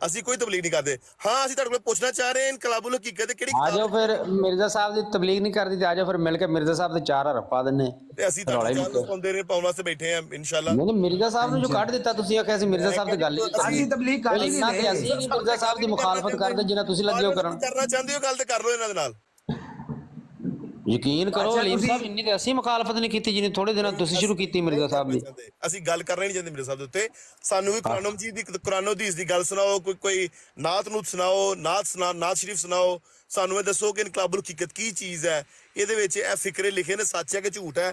ਅਸੀਂ ਕੋਈ ਤਬਲੀਗ ਨਹੀਂ ਕਰਦੇ। ਹਾਂ ਅਸੀਂ ਤੁਹਾਡੇ ਕੋਲ ਪੁੱਛਣਾ ਚਾਹ ਰਹੇ ਹਾਂ ਇਨਕਲਾਬੁਲ ਹਕੀਕਤ ਤੇ ਕਿਹੜੀ ਆ ਜਾਓ ਕਿਤਾਬ ਫਿਰ ਮਿਰਜ਼ਾ ਸਾਹਿਬ ਦੀ ਤਬਲੀਗ ਨਹੀਂ ਕਰਦੀ ਤੇ ਆ ਜਾਓ ਫਿਰ ਮਿਲ ਕੇ ਮਿਰਜ਼ਾ ਸਾਹਿਬ ਦੇ 4 ਹਰਫ ਪਾ ਦਿੰਨੇ। ਤੇ ਅਸੀਂ ਤੁਹਾਡੇ ਚਾਹ ਸੁਣਦੇ ਰਹੇ ਪਾਉਣ ਵਾਸਤੇ ਬੈਠੇ ਹਾਂ ਇਨਸ਼ਾਅੱਲਾ। ਨਹੀਂ ਮਿਰਜ਼ਾ ਸਾਹਿਬ ਨੂੰ ਜੋ ਕੱਢ ਦਿੱਤਾ ਤੁਸੀਂ ਆਖਿਆ ਸੀ ਮਿਰਜ਼ਾ ਸਾਹਿਬ ਦੀ ਗੱਲ ਹੀ ਨਹੀਂ ਅਸੀਂ ਤਬਲੀਗ ਕਰ ਹੀ ਇੰਨਾ ਨਹੀਂ ਤੇ ਰਹੇ। ਅਸੀਂ ਨਹੀਂ ਮਿਰਜ਼ਾ ਸਾਹਿਬ ਦੀ ਮੁਖਾਲਫਤ ਕਰਦੇ ਜਿੰਨਾ ਤੁਸੀਂ ਲੱਗੇ ਹੋ ਕਰਨ। ਕਰਨਾ ਚਾਹੁੰਦੇ ਹੋ ਗੱਲ ਤੇ ਕਰ ਲਓ ਇਹਨਾਂ ਦੇ ਨਾਲ। ਯਕੀਨ ਕਰੋ ਅਲੀਮ ਸਾਹਿਬ, ਇੰਨੀ ਤੇ ਅਸੀਂ ਮੁਖਾਲਫਤ ਨਹੀਂ ਕੀਤੀ ਜਿੰਨੀ ਥੋੜੇ ਦਿਨਾਂ ਤੁਸੀਂ ਸ਼ੁਰੂ ਕੀਤੀ ਮਿਰਜ਼ਾ ਸਾਹਿਬ ਦੀ। ਅਸੀਂ ਗੱਲ ਕਰਨਾ ਹੀ ਨਹੀਂ ਚਾਹੁੰਦੇ ਮਿਰਜ਼ਾ ਸਾਹਿਬ ਦੇ ਉੱਤੇ। ਸਾਨੂੰ ਵੀ ਕੁਰਾਨ ਮਜੀਦ ਦੀ ਕੁਰਾਨ ਹਦੀਸ ਦੀ ਗੱਲ ਸੁਣਾਓ, ਕੋਈ ਨਾਤ ਨੂੰ ਸੁਣਾਓ, ਨਾਤ ਸ਼ਰੀਫ ਸੁਣਾਓ। ਸਾਨੂੰ ਇਹ ਦੱਸੋ ਕਿ ਇਨਕਲਾਬੁਲ ਹਕੀਕਤ ਕੀ ਚੀਜ਼ ਹੈ, ਇਹਦੇ ਵਿੱਚ ਇਹ ਫਿਕਰੇ ਲਿਖੇ ਨੇ ਸੱਚ ਹੈ ਕਿ ਝੂਠ ਹੈ,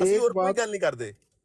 ਅਸੀਂ ਹੋਰ ਕੋਈ ਗੱਲ ਨਹੀਂ ਕਰਦੇ।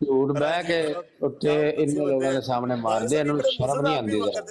ਝੂਠ ਬਹਿ ਕੇ ਉੱਤੇ ਇਹਨਾਂ ਲੋਕਾਂ ਦੇ ਸਾਹਮਣੇ ਮਾਰਦੇ, ਇਹਨਾਂ ਨੂੰ ਸ਼ਰਮ ਨਹੀਂ ਆਉਂਦੀ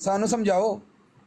ਸਾਨੂੰ ਸਮਝਾਓ।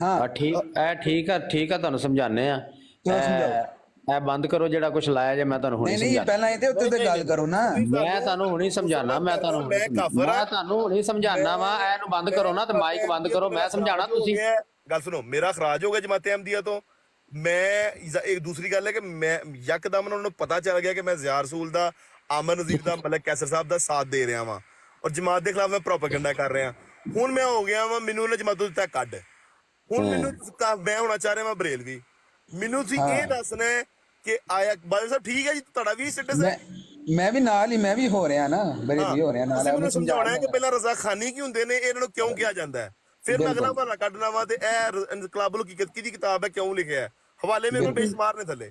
ਹਾਂ ਠੀਕ ਆ ਤੁਹਾਨੂੰ ਸਮਝਾਣੇ ਆ। ਕਿਉਂ ਸਮਝਾਓ? ਇਹ ਬੰਦ ਕਰੋ ਜਿਹੜਾ ਕੁਝ ਲਾਇਆ ਜੇ, ਮੈਂ ਤੁਹਾਨੂੰ ਹੁਣੇ ਨਹੀਂ ਨਹੀਂ ਸਮਝਾਣਾ। ਪਹਿਲਾਂ ਇਹਦੇ ਉੱਤੇ ਤੇ ਗੱਲ ਕਰੋ ਨਾ। ਮੈਂ ਤੁਹਾਨੂੰ ਹੁਣੇ ਸਮਝਾਣਾ, ਮੈਂ ਤੁਹਾਨੂੰ ਹੁਣੇ ਸਮਝਾਣਾ ਵਾ। ਇਹਨੂੰ ਬੰਦ ਕਰੋ ਨਾ ਤੇ ਮਾਈਕ ਬੰਦ ਕਰੋ, ਮੈਂ ਸਮਝਾਣਾ। ਤੁਸੀਂ ਗੱਲ ਸੁਣੋ, ਮੇਰਾ ਖਰਾਜ ਹੋ ਗਿਆ ਜਮਾਤ ਅਹਿਮਦੀਆ ਤੋਂ। ਮੈਂ ਇੱਕ ਦੂਸਰੀ ਗੱਲ ਹੈ ਕਿ ਮੈਂ ਯਕਦਮ ਉਹਨਾਂ ਨੂੰ ਪਤਾ ਚੱਲ ਗਿਆ ਕਿ ਮੈਂ ਜ਼ਿਆ ਰਸੂਲ ਦਾ, ਆਮਨ ਨਜ਼ੀਰ ਦਾ, ਮਲਕ ਕੈਸਰ ਸਾਹਿਬ ਦਾ ਸਾਥ ਦੇ ਰਿਹਾ ਵਾਂ ਔਰ ਜਮਾਤ ਦੇ ਖਿਲਾਫ ਮੈਂ ਪ੍ਰੋਪੇਗੈਂਡਾ ਕਰ ਰਿਹਾ। ਹੁਣ ਮੈਂ ਹੋ ਗਿਆ ਵਾਂ, ਮੈਨੂੰ ਉਹਨੇ ਜਮਾਤੋਂ ਦਿੱਤਾ ਕੱਢ। ਹੁਣ ਮੈਨੂੰ ਮੈਂ ਹੋਣਾ ਚਾਹ ਰਿਹਾ ਮੈਂ ਬਰੇਲਵੀ। ਮੈਨੂੰ ਤੁਸੀਂ ਇਹ ਦੱਸਣਾ ਹੈ ਕਿ ਆਇਆ ਬਾਦਲ ਸਾਹਿਬ ਠੀਕ ਹੈ ਜੀ, ਤੁਹਾਡਾ ਵੀ ਸਟੇਟਸ ਹੈ। ਮੈਂ ਵੀ ਨਾਲ ਹੀ, ਮੈਂ ਵੀ ਹੋ ਰਿਹਾ ਨਾ, ਬਰੇਲੀ ਹੋ ਰਿਹਾ ਨਾਲ। ਮੈਨੂੰ ਸਮਝਾਉਣਾ ਹੈ ਕਿ ਪਹਿਲਾਂ ਰਜ਼ਾ ਖਾਨੀ ਕੀ ਹੁੰਦੇ ਨੇ, ਇਹਨਾਂ ਨੂੰ ਕਿਉਂ ਕਿਹਾ ਜਾਂਦਾ ਹੈ, ਫਿਰ ਮੈਂ ਅਗਲਾ ਵਾਲਾ ਕੱਢਣਾ ਵਾ ਤੇ ਇਹ ਇਨਕਲਾਬੁਲ ਹਕੀਕਤ ਕੀ ਦੀ ਕਿਤਾਬ ਹੈ, ਕਿਉਂ ਲਿਖਿਆ ਹੈ, ਹਵਾਲੇ ਮੇਰੇ ਕੋਲ ਬੇਸ਼ੁਮਾਰ ਨੇ ਥੱਲੇ,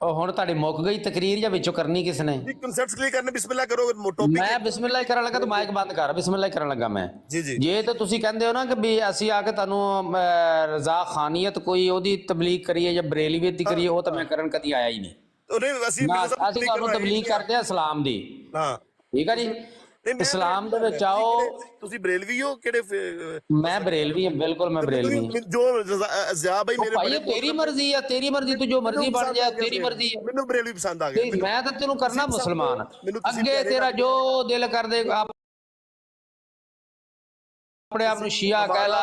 ਉਹ ਹੁਣ ਤੁਹਾਡੀ ਮੁੱਕ ਗਈ ਤਕਰੀਰ ਜਾਂ ਵਿੱਚੋਂ ਕਰਨੀ ਕਿਸ ਨੇ? ਜੀ ਕਨਸੈਪਟਸ ਕਲੀਅਰ ਕਰਨੇ, ਬਿਸਮਿਲ੍ਲਾਹ ਕਰੋ। ਟੌਪਿਕ ਮੈਂ ਬਿਸਮਿਲ੍ਲਾਹ ਹੀ ਕਰਨ ਲੱਗਾ ਤਾਂ ਮਾਈਕ ਬੰਦ ਕਰ। ਬਿਸਮਿਲ੍ਲਾਹ ਹੀ ਕਰਨ ਲੱਗਾ ਮੈਂ। ਜੀ ਜੇ ਤਾਂ ਤੁਸੀਂ ਕਹਿੰਦੇ ਹੋ ਨਾ ਕਿ ਵੀ ਅਸੀਂ ਆ ਕੇ ਤੁਹਾਨੂੰ ਰਜ਼ਾ ਖਾਨੀਅਤ ਕੋਈ ਉਹਦੀ ਤਬਲੀਗ ਕਰੀਏ ਜਾਂ ਬਰੇਲੀਅਤ ਦੀ ਕਰੀਏ, ਉਹ ਤਾਂ ਮੈਂ ਕਰਨ ਕਦੀ ਆਇਆ ਹੀ ਨਹੀਂ। ਅਸੀਂ ਤੁਹਾਨੂੰ ਤਬਲੀਗ ਕਰਦੇ ਆ ਇਸਲਾਮ ਦੀ। ਹਾਂ ਠੀਕ ਆ ਜੀ, ਇਸਲਾਮ ਦੇ ਵਿੱਚ ਆਓ। ਤੁਸੀਂ ਬਰੇਲਵੀ ਹੋ ਕਿਹੜੇ? ਮੈਂ ਬਰੇਲਵੀ ਹਾਂ, ਬਿਲਕੁਲ ਮੈਂ ਬਰੇਲਵੀ ਹਾਂ। ਜੋ ਜ਼ਿਆ ਭਾਈ ਮੇਰੇ ਭਾਈ ਤੇਰੀ ਮਰਜ਼ੀ ਆ, ਤੇਰੀ ਮਰਜ਼ੀ, ਤੂੰ ਜੋ ਮਰਜ਼ੀ ਬਣ ਜਾ, ਤੇਰੀ ਮਰਜ਼ੀ ਹੈ। ਮੈਨੂੰ ਬਰੇਲਵੀ ਪਸੰਦ ਆ ਗਿਆ। ਮੈਂ ਤਾਂ ਤੈਨੂੰ ਕਰਨਾ ਮੁਸਲਮਾਨ, ਅੱਗੇ ਤੇਰਾ ਜੋ ਦਿਲ ਕਰਦੇ। ਆਪਣੇ ਆਪ ਨੂੰ ਸ਼ੀਆ ਕਹਿ ਲਾ,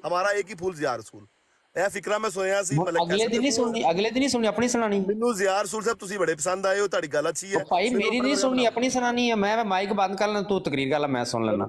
ਹਮਾਰਾ ਇੱਕ ਹੀ ਫੂਲ ਜ਼ਿਆ ਰਸੂਲ। ਇਹ ਫਿਕਰਾ ਮੈਂ ਸੁਣਿਆ ਸੀ। ਅਗਲੇ ਦਿਨ ਨਹੀਂ ਸੁਣਨੀ, ਆਪਣੀ ਸੁਣਾਣੀ। ਮੈਨੂੰ ਜ਼ਿਆ ਰਸੂਲ ਸਾਹਿਬ ਤੁਸੀਂ ਬੜੇ ਪਸੰਦ ਆਏ ਹੋ, ਤੁਹਾਡੀ ਗੱਲ ਅੱਛੀ ਹੈ। ਭਾਈ ਮੇਰੀ ਨਹੀਂ ਸੁਣਨੀ, ਆਪਣੀ ਸੁਣਾਣੀ ਹੈ। ਮੈਂ ਮਾਈਕ ਬੰਦ ਕਰ ਲੈਣਾ, ਤੂੰ ਤਕਰੀਰ ਕਰ ਲੈ, ਮੈਂ ਸੁਣ ਲੈਣਾ।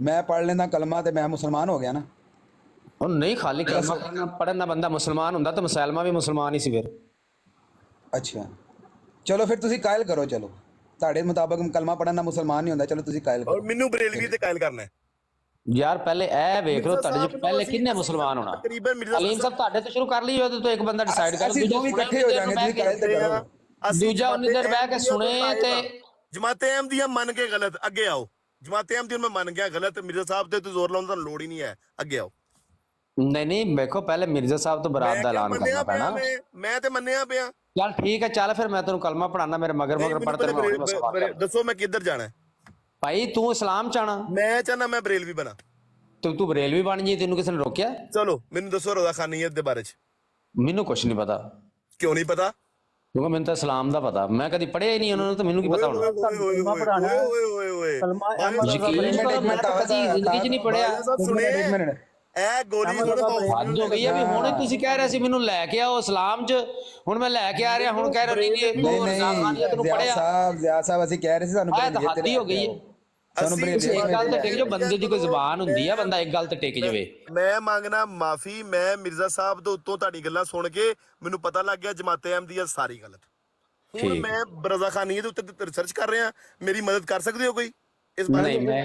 ਮੈਂ ਪੜ੍ਹ ਲੈਂਦਾ ਕਲਮਾ ਤੇ ਮੈਂ ਮੁਸਲਮਾਨ ਹੋ ਗਿਆ ਨਾ। ਉਹ ਨਹੀਂ ਖਾਲੀ ਕਲਮਾ ਪੜਨ ਦਾ ਬੰਦਾ ਮੁਸਲਮਾਨ ਹੁੰਦਾ ਤਾਂ ਮੁਸਲਮਾਨ ਵੀ ਮੁਸਲਮਾਨ ਹੀ ਸੀ ਫਿਰ। ਅੱਛਾ ਚਲੋ ਫਿਰ ਤੁਸੀਂ ਕਾਇਲ ਕਰੋ, ਚਲੋ ਤੁਹਾਡੇ ਮੁਤਾਬਕ ਕਲਮਾ ਪੜਨ ਨਾਲ ਮੁਸਲਮਾਨ ਨਹੀਂ ਹੁੰਦਾ, ਚਲੋ ਤੁਸੀਂ ਕਾਇਲ ਔਰ ਕਰੋ। ਮੈਨੂੰ ਬਰੇਲਵੀ ਤੇ ਕਾਇਲ ਕਰਨਾ ਹੈ। ਯਾਰ ਪਹਿਲੇ ਇਹ ਵੇਖ ਲਓ ਤੁਹਾਡੇ ਚ ਪਹਿਲੇ ਕਿੰਨੇ ਮੁਸਲਮਾਨ ਹੋਣਾ। ਤਕਰੀਬਨ ਮਿਰਜ਼ਾ ਅਲੀਮ ਸਾਹਿਬ ਤੁਹਾਡੇ ਤੋਂ ਸ਼ੁਰੂ ਕਰ ਲਈ ਉਹਦੇ ਤੋਂ ਇੱਕ ਬੰਦਾ ਡਿਸਾਈਡ ਕਰ, ਅਸੀਂ ਦੋਵੇਂ ਇਕੱਠੇ ਹੋ ਜਾਾਂਗੇ, ਤੁਸੀਂ ਕਾਇਲ ਤੇ ਕਰੋ। ਦੂਜਾ ਉਨੀ ਦੇਰ ਬਹਿ ਕੇ ਸੁਣੇ ਤੇ ਜਮਾਤੇ ਅਹਿਮਦੀਆ ਮੰਨ ਕੇ ਗਲਤ, ਅੱਗੇ ਆਓ। ਜਮਾਤੇ ਅਹਿਮਦੀਆ ਮੈਂ ਮੰਨ ਗਿਆ ਗਲਤ, ਮਿਰਜ਼ਾ ਸਾਹਿਬ ਤੇ ਜ਼ੋਰ ਲਾਉਣ ਦੀ ਲੋੜ ਹੀ ਨਹੀਂ ਹੈ, ਅੱਗੇ ਆਓ। ਨਹੀਂ ਵੇਖੋ ਪਹਿਲੇ ਮਿਰਜ਼ਾ ਸਾਹਿਬ ਤੋਂ ਬਰਾਤ ਦਾ ਐਲਾਨ ਕਰਨਾ ਪੈਣਾ। ਮੈਂ ਤੇ ਮੰਨਿਆ ਪਿਆ। ਚੱਲ ਠੀਕ ਹੈ, ਚੱਲ ਫਿਰ ਮੈਂ ਤੈਨੂੰ ਕਲਮਾ ਪੜਾਣਾ, ਮੇਰੇ ਮਗਰ ਪੜਦੇ ਦੱਸੋ ਮੈਂ ਕਿੱਧਰ ਜਾਣਾ ਭਾਈ। ਤੂੰ ਇਸਲਾਮ ਚਾਹਣਾ? ਮੈਂ ਚਾਹਨਾ ਮੈਂ ਬਰੇਲਵੀ ਬਣਾ। ਤੂੰ ਬਰੇਲਵੀ ਬਣ ਜੀ, ਤੈਨੂੰ ਕਿਸੇ ਨੇ ਰੋਕਿਆ? ਚਲੋ ਮੈਨੂੰ ਦੱਸੋ ਰਜ਼ਾਖਾਨੀਅਤ ਦੇ ਬਾਰੇ ਚ। ਮੈਨੂੰ ਕੁਛ ਨਹੀਂ ਪਤਾ। ਕਿਉਂ ਨਹੀਂ ਪਤਾ? ਕਿਉਂਕਿ ਮੈਨੂੰ ਤਾਂ ਇਸਲਾਮ ਦਾ ਪਤਾ, ਮੈਂ ਕਦੀ ਪੜਿਆ ਹੀ ਨਹੀਂ ਉਹਨਾਂ ਨੂੰ, ਤਾਂ ਮੈਨੂੰ ਕੀ ਪਤਾ ਹੋਣਾ। ਮੈਂ ਤਾਂ ਕਦੀ ਜ਼ਿੰਦਗੀ 'ਚ ਨਹੀਂ ਪੜਿਆ। ਇਹ ਗੋਲੀ ਹੱਦ ਹੋ ਗਈ ਹੈ ਵੀ ਹੁਣ ਤੁਸੀਂ ਕਹਿ ਰਹੇ ਸੀ ਮੈਨੂੰ ਲੈ ਕੇ ਆਓ ਇਸਲਾਮ 'ਚ, ਹੁਣ ਮੈਂ ਲੈ ਕੇ ਆ ਰਿਹਾ, ਹੁਣ ਕਹਿ ਰਹੇ ਨਹੀਂ ਜ਼ਿਆ ਸਾਹਿਬ ਅਸੀਂ ਕਹਿ ਰਹੇ ਸੀ ਸਾਨੂੰ ਹੱਦ ਹੀ ਹੋ ਗਈ ਹੈ। ਇੱਕ ਗੱਲ ਤੇ ਟਿਕ ਜਾਓ, ਬੰਦੇ ਦੀ ਕੋਈ ਜ਼ੁਬਾਨ ਹੁੰਦੀ ਆ, ਬੰਦਾ ਇੱਕ ਗੱਲ ਤੇ ਟਿਕ ਜਾਵੇ। ਮੈਂ ਮੰਗਣਾ ਮਾਫੀ, ਮੈਂ ਮਿਰਜ਼ਾ ਸਾਹਿਬ ਤੋਂ ਉੱਤੋਂ ਤੁਹਾਡੀ ਗੱਲਾਂ ਸੁਣ ਕੇ ਮੈਨੂੰ ਪਤਾ ਲੱਗ ਗਿਆ ਜਮਾਤੇ ਅਹਿਮਦੀਆ ਸਾਰੀ ਗਲਤ। ਹੁਣ ਮੈਂ ਰਜ਼ਾਖਾਨੀਅਤ ਦੇ ਉੱਤੇ ਰਿਸਰਚ ਕਰ ਰਿਹਾ, ਮੇਰੀ ਮਦਦ ਕਰ ਸਕਦੇ ਹੋ ਕੋਈ ਇਸ ਬਾਰੇ? ਨਹੀਂ, ਮੈਂ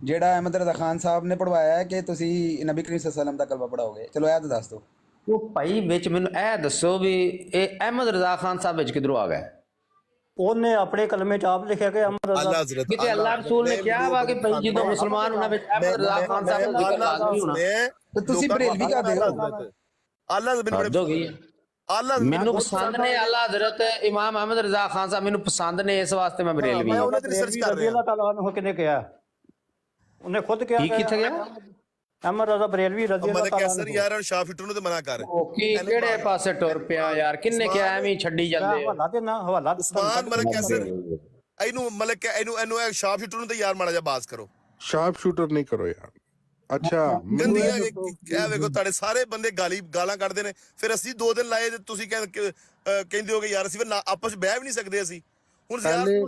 ਜਿਹੜਾ ਅਹਿਮਦ ਰਜ਼ਾ ਖਾਨ ਸਾਹਿਬ ਨੇ ਪੜਵਾਇਆ ਹੈ ਕਿ ਤੁਸੀਂ ਨਬੀ ਕਰੀਮ ਸੱਲੱਲਾਹੁ ਅਲੈਹਿ ਵਸੱਲਮ ਦਾ ਕਲਮਾ ਪੜਾਓਗੇ? ਚਲੋ ਇਹ ਤਾਂ ਦੱਸ ਦਿਓ। ਉਹ ਭਾਈ ਵਿੱਚ ਮੈਨੂੰ ਇਹ ਦੱਸੋ ਵੀ ਇਹ ਅਹਿਮਦ ਰਜ਼ਾ ਖਾਨ ਸਾਹਿਬ ਵਿੱਚ ਕਿਧਰੋਂ ਆ ਗਏ? ਉਹਨੇ ਆਪਣੇ ਕਲਮੇ 'ਚ ਆਪ ਲਿਖਿਆ ਕਿ ਅਹਿਮਦ ਰਜ਼ਾ, ਕਿਤੇ ਅੱਲਾਹ ਰਸੂਲ ਨੇ ਕਿਹਾ ਵਾ ਕਿ ਭਾਈ ਜਦੋਂ ਮੁਸਲਮਾਨ ਹੋਣਾ ਵਿੱਚ ਅਹਿਮਦ ਰਜ਼ਾ ਖਾਨ ਸਾਹਿਬ ਦਾ ਜ਼ਿਕਰ ਲਾਜ਼ਮੀ ਹੋਣਾ। ਤੇ ਤੁਸੀਂ ਬਰੇਲਵੀ ਕਰਦੇ ਹੋ? ਹੱਦ ਹੋ ਗਈ ਹੈ। ਮੈਨੂੰ ਪਸੰਦ ਨੇ ਆਲਾ ਹਜ਼ਰਤ ਇਮਾਮ ਅਹਿਮਦ ਰਜ਼ਾ ਖਾਨ ਸਾਹਿਬ, ਮੈਨੂੰ ਪਸੰਦ ਨੇ, ਇਸ ਵਾਸਤੇ ਮੈਂ ਬਰੇਲਵੀ ਹਾਂ। ਅੱਲਾਹ ਤਾਲਾ ਨੂੰ ਕਿਹਨੇ ਕਿਹਾ? ਉਹਨੇ ਖੁਦ ਕਿਹਾ ਕੀ ਕਿੱਥੇ ਗਿਆ? ਅਹਿਮਦ ਰਜ਼ਾ ਬਰੇਲਵੀ ਰਜ਼ੀ ਅੱਲਾਹ ਤਾਲਾ ਨੂੰ। ਯਾਰ ਸ਼ਾਹ ਫਿੱਟੂ ਨੂੰ ਤੇ ਮਨਾ ਕਰ। ਕੀ ਕਿਹੜੇ ਪਾਸੇ ਟੁਰ ਪਿਆ ਯਾਰ? ਕਿੰਨੇ ਕਿਹਾ ਐਵੇਂ ਹੀ ਛੱਡੀ ਜਾਂਦੇ? ਹਵਾਲਾ ਤੇ ਨਾ ਹਵਾਲਾ ਉਸਮਾਨ ਮਲਿਕ ਕੈਸਰ ਇਹਨੂੰ ਮਲਿਕ ਇਹਨੂੰ ਸ਼ਾਹ ਫਿੱਟੂ ਨੂੰ ਤੇ ਯਾਰ ਮਾੜਾ ਜਿਹਾ ਬਾਸ ਕਰੋ। ਸ਼ਾਰਪ ਸ਼ੂਟਰ ਨਹੀਂ ਕਰੋ ਯਾਰ। ਅੱਛਾ ਗੰਦੀਆਂ ਇਹ ਵੇਖੋ ਤੁਹਾਡੇ ਸਾਰੇ ਬੰਦੇ ਗਾਲਾਂ ਕੱਢਦੇ ਨੇ, ਫਿਰ ਅਸੀਂ 2 ਦਿਨ ਲਾਏ ਤੇ ਤੁਸੀਂ ਕਹਿੰਦੇ ਹੋਗੇ ਯਾਰ ਅਸੀਂ ਫਿਰ ਆਪਸ ਵਿੱਚ ਬਹਿ ਵੀ ਨਹੀਂ ਸਕਦੇ। ਅਸੀਂ ਹੁਣ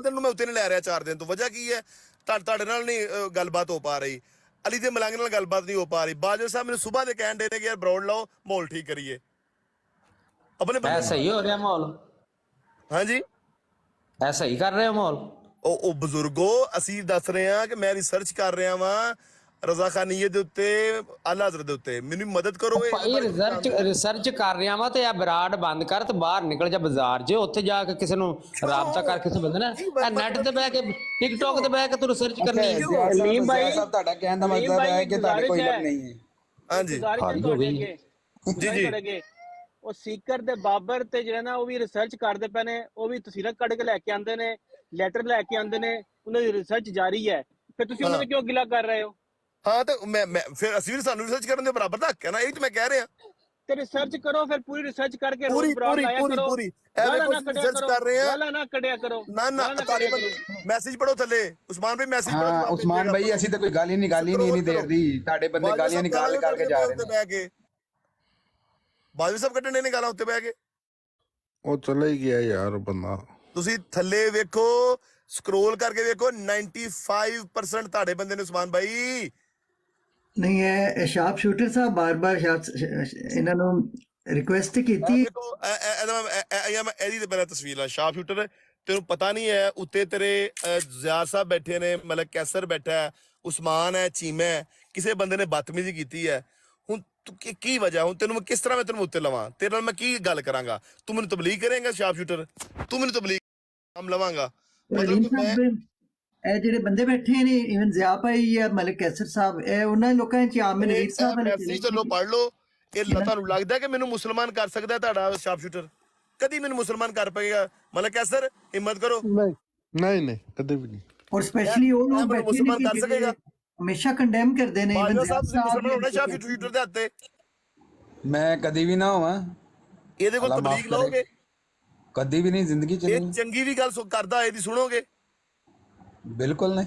ਦਿਨ ਨੂੰ ਮੈਂ ਉੱਤੇ ਨਹੀਂ ਲੈ ਰਿਹਾ 4 ਦਿਨ ਤੋਂ। ਵਜ੍ਹਾ ਕੀ ਹੈ? ਤੁਹਾਡੇ ਨਾਲ ਨਹੀਂ ਗੱਲਬਾਤ ਹੋ ਪਾ ਰਹੀ, ਅਲੀ ਦੇ ਮਲੰਗ ਨਾਲ ਗੱਲਬਾਤ ਨਹੀਂ ਹੋ ਪਾ ਰਹੀ। ਬਾਜਵਾ ਸਾਹਿਬ ਮੈਨੂੰ ਸੁਬਾਹ ਦੇ ਕਹਿਣ ਦੇ ਨੇ ਕਿ ਯਾਰ ਬਰੋਡ ਲਾਓ, ਮਾਹੌਲ ਠੀਕ ਕਰੀਏ ਆਪਣੇ। ਐਸਾ ਹੀ ਹੋ ਰਿਹਾ ਮਾਹੌਲ? ਹਾਂਜੀ ਐਸਾ ਹੀ ਕਰ ਰਹੇ ਹੋ ਮਾਹੌਲ? ਉਹ ਬਜ਼ੁਰਗੋ ਅਸੀਂ ਦੱਸ ਰਹੇ ਹਾਂ ਕਿ ਮੈਂ ਰਿਸਰਚ ਕਰ ਰਿਹਾ ਵਾਂ ਰਜ਼ਾਖਾਨੀਅਤ ਦੇ ਉੱਤੇ, ਆਲਾ ਹਜ਼ਰਤ ਦੇ ਉੱਤੇ, ਮੈਨੂੰ ਮਦਦ ਕਰੋ। ਭਾਈ ਰਿਸਰਚ ਕਰ ਰਿਹਾ ਵਾਂ ਤੇ ਇਹ ਬਰਾੜ ਬੰਦ ਕਰ ਤੇ ਬਾਹਰ ਨਿਕਲ ਜਾ ਬਾਜ਼ਾਰ 'ਚ, ਉੱਥੇ ਜਾ ਕੇ ਕਿਸੇ ਨੂੰ ਰਾਬਤਾ ਕਰ, ਕਿਸੇ ਬੰਦੇ ਨਾ ਨੈਟ ਤੇ ਬਹਿ ਕੇ ਟਿਕਟੌਕ ਤੇ ਬਹਿ ਕੇ ਤੂੰ ਰਿਸਰਚ ਕਰਨੀ ਹੈ। ਅਲੀਮ ਭਾਈ ਸਾਹਿਬ ਤੁਹਾਡਾ ਕਹਿਣ ਦਾ ਮਤਲਬ ਹੈ ਕਿ ਤੁਹਾਡੇ ਕੋਈ ਇਲਮ ਨਹੀਂ ਹੈ। ਹਾਂਜੀ ਜੀ ਉਹ ਸੀਕਰ ਦੇ ਬਾਬਰ ਤੇ ਜਿਹੜਾ ਨਾ ਉਹ ਵੀ ਰਿਸਰਚ ਕਰਦੇ ਪਏ ਨੇ, ਉਹ ਵੀ ਤਸਵੀਰਾਂ ਕੱਢ ਕੇ ਲੈ ਕੇ ਆਉਂਦੇ ਨੇ, ਲੈਟਰ ਲੈ ਕੇ ਆਉਂਦੇ ਨੇ, ਉਹਨਾਂ ਦੀ ਰਿਸਰਚ ਜਾਰੀ ਹੈ। ਫਿਰ ਤੁਸੀਂ ਉਹਨਾਂ ਨੂੰ ਕਿਉਂ ਗਿਲਾ ਕਰ ਰਹੇ ਹੋ? ਹਾਂ ਤੇ ਮੈਂ ਫਿਰ ਅਸੀਂ ਵੀ ਸਾਨੂੰ ਰਿਸਰਚ ਕਰਨ ਦੇ ਬਰਾਬਰ ਦਾ ਹੱਕ ਹੈ ਨਾ, ਇਹ ਤੇ ਮੈਂ ਕਹਿ ਰਿਹਾ। ਤੇ ਰਿਸਰਚ ਕਰੋ, ਫਿਰ ਪੂਰੀ ਰਿਸਰਚ ਕਰਕੇ ਪੂਰੀ ਐਵੇਂ ਕੋਈ ਰਿਸਰਚ ਕਰ ਰਹੇ ਆ, ਗਾਲਾਂ ਨਾ ਕੱਢਿਆ ਕਰੋ। ਨਾ ਮੈਸੇਜ ਪੜੋ ਥੱਲੇ, ਉਸਮਾਨ ਭਾਈ ਮੈਸੇਜ ਪੜੋ। ਹਾਂ ਉਸਮਾਨ ਭਾਈ ਅਸੀਂ ਤਾਂ ਕੋਈ ਗਾਲੀ ਨਿਕਾਲੀ ਨਹੀਂ ਇੰਨੀ ਦੇਰ ਦੀ, ਤੁਹਾਡੇ ਬੰਦੇ ਗਾਲੀਆਂ ਨਿਕਾਲ ਕਰਕੇ ਜਾ ਰਹੇ ਨੇ। ਬਾਜਵਾ ਸਾਹਿਬ ਕੱਢਣੇ ਨੇ ਗਾਲਾਂ ਉੱਤੇ ਬਹਿ ਕੇ। ਉਹ ਚਲਾ ਹੀ ਗਿਆ ਯਾਰ ਬੰਦਾ। ਤੁਸੀਂ ਥੱਲੇ ਵੇਖੋ, ਸਕਰੋਲ ਕਰਕੇ ਵੇਖੋ, 95% ਤੁਹਾਡੇ ਬੰਦੇ ਨੇ ਉਸਮਾਨ ਭਾਈ। ਨਹੀਂ ਹੈ ਸ਼ਾਰਪ ਸ਼ੂਟਰ ਸਾਹਿਬ ਬਾਰ-ਬਾਰ ਇਹਨਾਂ ਨੂੰ ਰਿਕੁਐਸਟ ਕੀਤੀ। ਇਹਦੀ ਤੇ ਪਹਿਲਾਂ ਤਸਵੀਰ ਆ ਸ਼ਾਰਪ ਸ਼ੂਟਰ, ਤੈਨੂੰ ਪਤਾ ਨਹੀਂ ਹੈ ਉੱਤੇ ਤੇਰੇ ਜ਼ਿਆਦ ਸਾਹਿਬ ਬੈਠੇ ਨੇ, ਮਲਿਕ ਕੈਸਰ ਬੈਠਾ ਹੈ, ਉਸਮਾਨ ਹੈ, ਚੀਮਾ ਹੈ, ਕਿਸੇ ਬੰਦੇ ਨੇ ਬਦਤਮੀਜ਼ੀ ਕੀਤੀ ਹੈ। ਹੁਣ ਕੀ ਵਜ੍ਹਾ? ਹੁਣ ਤੈਨੂੰ ਮੈਂ ਕਿਸ ਤਰ੍ਹਾਂ ਮੈਂ ਤੈਨੂੰ ਉੱਤੇ ਲਵਾਂ? ਤੇਰੇ ਨਾਲ ਮੈਂ ਕੀ ਗੱਲ ਕਰਾਂਗਾ? ਤੂੰ ਮੈਨੂੰ ਤਬਲੀਗ ਕਰੇਂਗਾ ਸ਼ਾਰਪ ਸ਼ੂਟਰ? ਤੂੰ ਮੈਨੂੰ ਤਬਲੀਗ ਕੰਮ ਲਵਾਂਗਾ? ਇਹ ਜਿਹੜੇ ਬੰਦੇ ਬੈਠੇ ਨੇ ਇਵਨ ਜ਼ਿਆ ਭਾਈ ਜਾਂ ਮਲਿਕ ਕੈਸਰ ਸਾਹਿਬ, ਇਹ ਉਹਨਾਂ ਲੋਕਾਂ ਚ ਆਮ ਨਜ਼ੀਰ ਸਾਹਿਬ ਨੇ। ਚਲੋ ਪੜ੍ਹ ਲਓ। ਇਹ ਤੁਹਾਨੂੰ ਲੱਗਦਾ ਕਿ ਮੈਨੂੰ ਮੁਸਲਮਾਨ ਕਰ ਸਕਦਾ ਤੁਹਾਡਾ ਸ਼ਾਰਪ ਸ਼ੂਟਰ? ਕਦੀ ਮੈਨੂੰ ਮੁਸਲਮਾਨ ਕਰ ਪਏਗਾ? ਮਲਿਕ ਕੈਸਰ ਹਿੰਮਤ ਕਰੋ। ਨਹੀਂ ਕਦੇ ਵੀ ਨਹੀਂ। ਔਰ ਸਪੈਸ਼ਲੀ ਉਹ ਲੋਕ ਮੁਸਲਮਾਨ ਕਰ ਸਕੇਗਾ? ਹਮੇਸ਼ਾ ਕੰਡੈਮ ਕਰਦੇ ਨੇ ਸ਼ਾਰਪ ਸ਼ੂਟਰ ਦੇ ਹੱਥੇ। ਮੈਂ ਕਦੀ ਵੀ ਨਾ ਹੋਵਾਂ ਇਹਦੇ ਕੋਲ ਤਬਲੀਗ ਲਾਓਗੇ? ਕਦੀ ਵੀ ਨਹੀਂ ਜ਼ਿੰਦਗੀ ਚ। ਇਹ ਚੰਗੀ ਵੀ ਗੱਲ ਕਰਦਾ, ਇਹਦੀ ਸੁਣੋਗੇ? ਬਿਲਕੁਲ ਨਹੀਂ।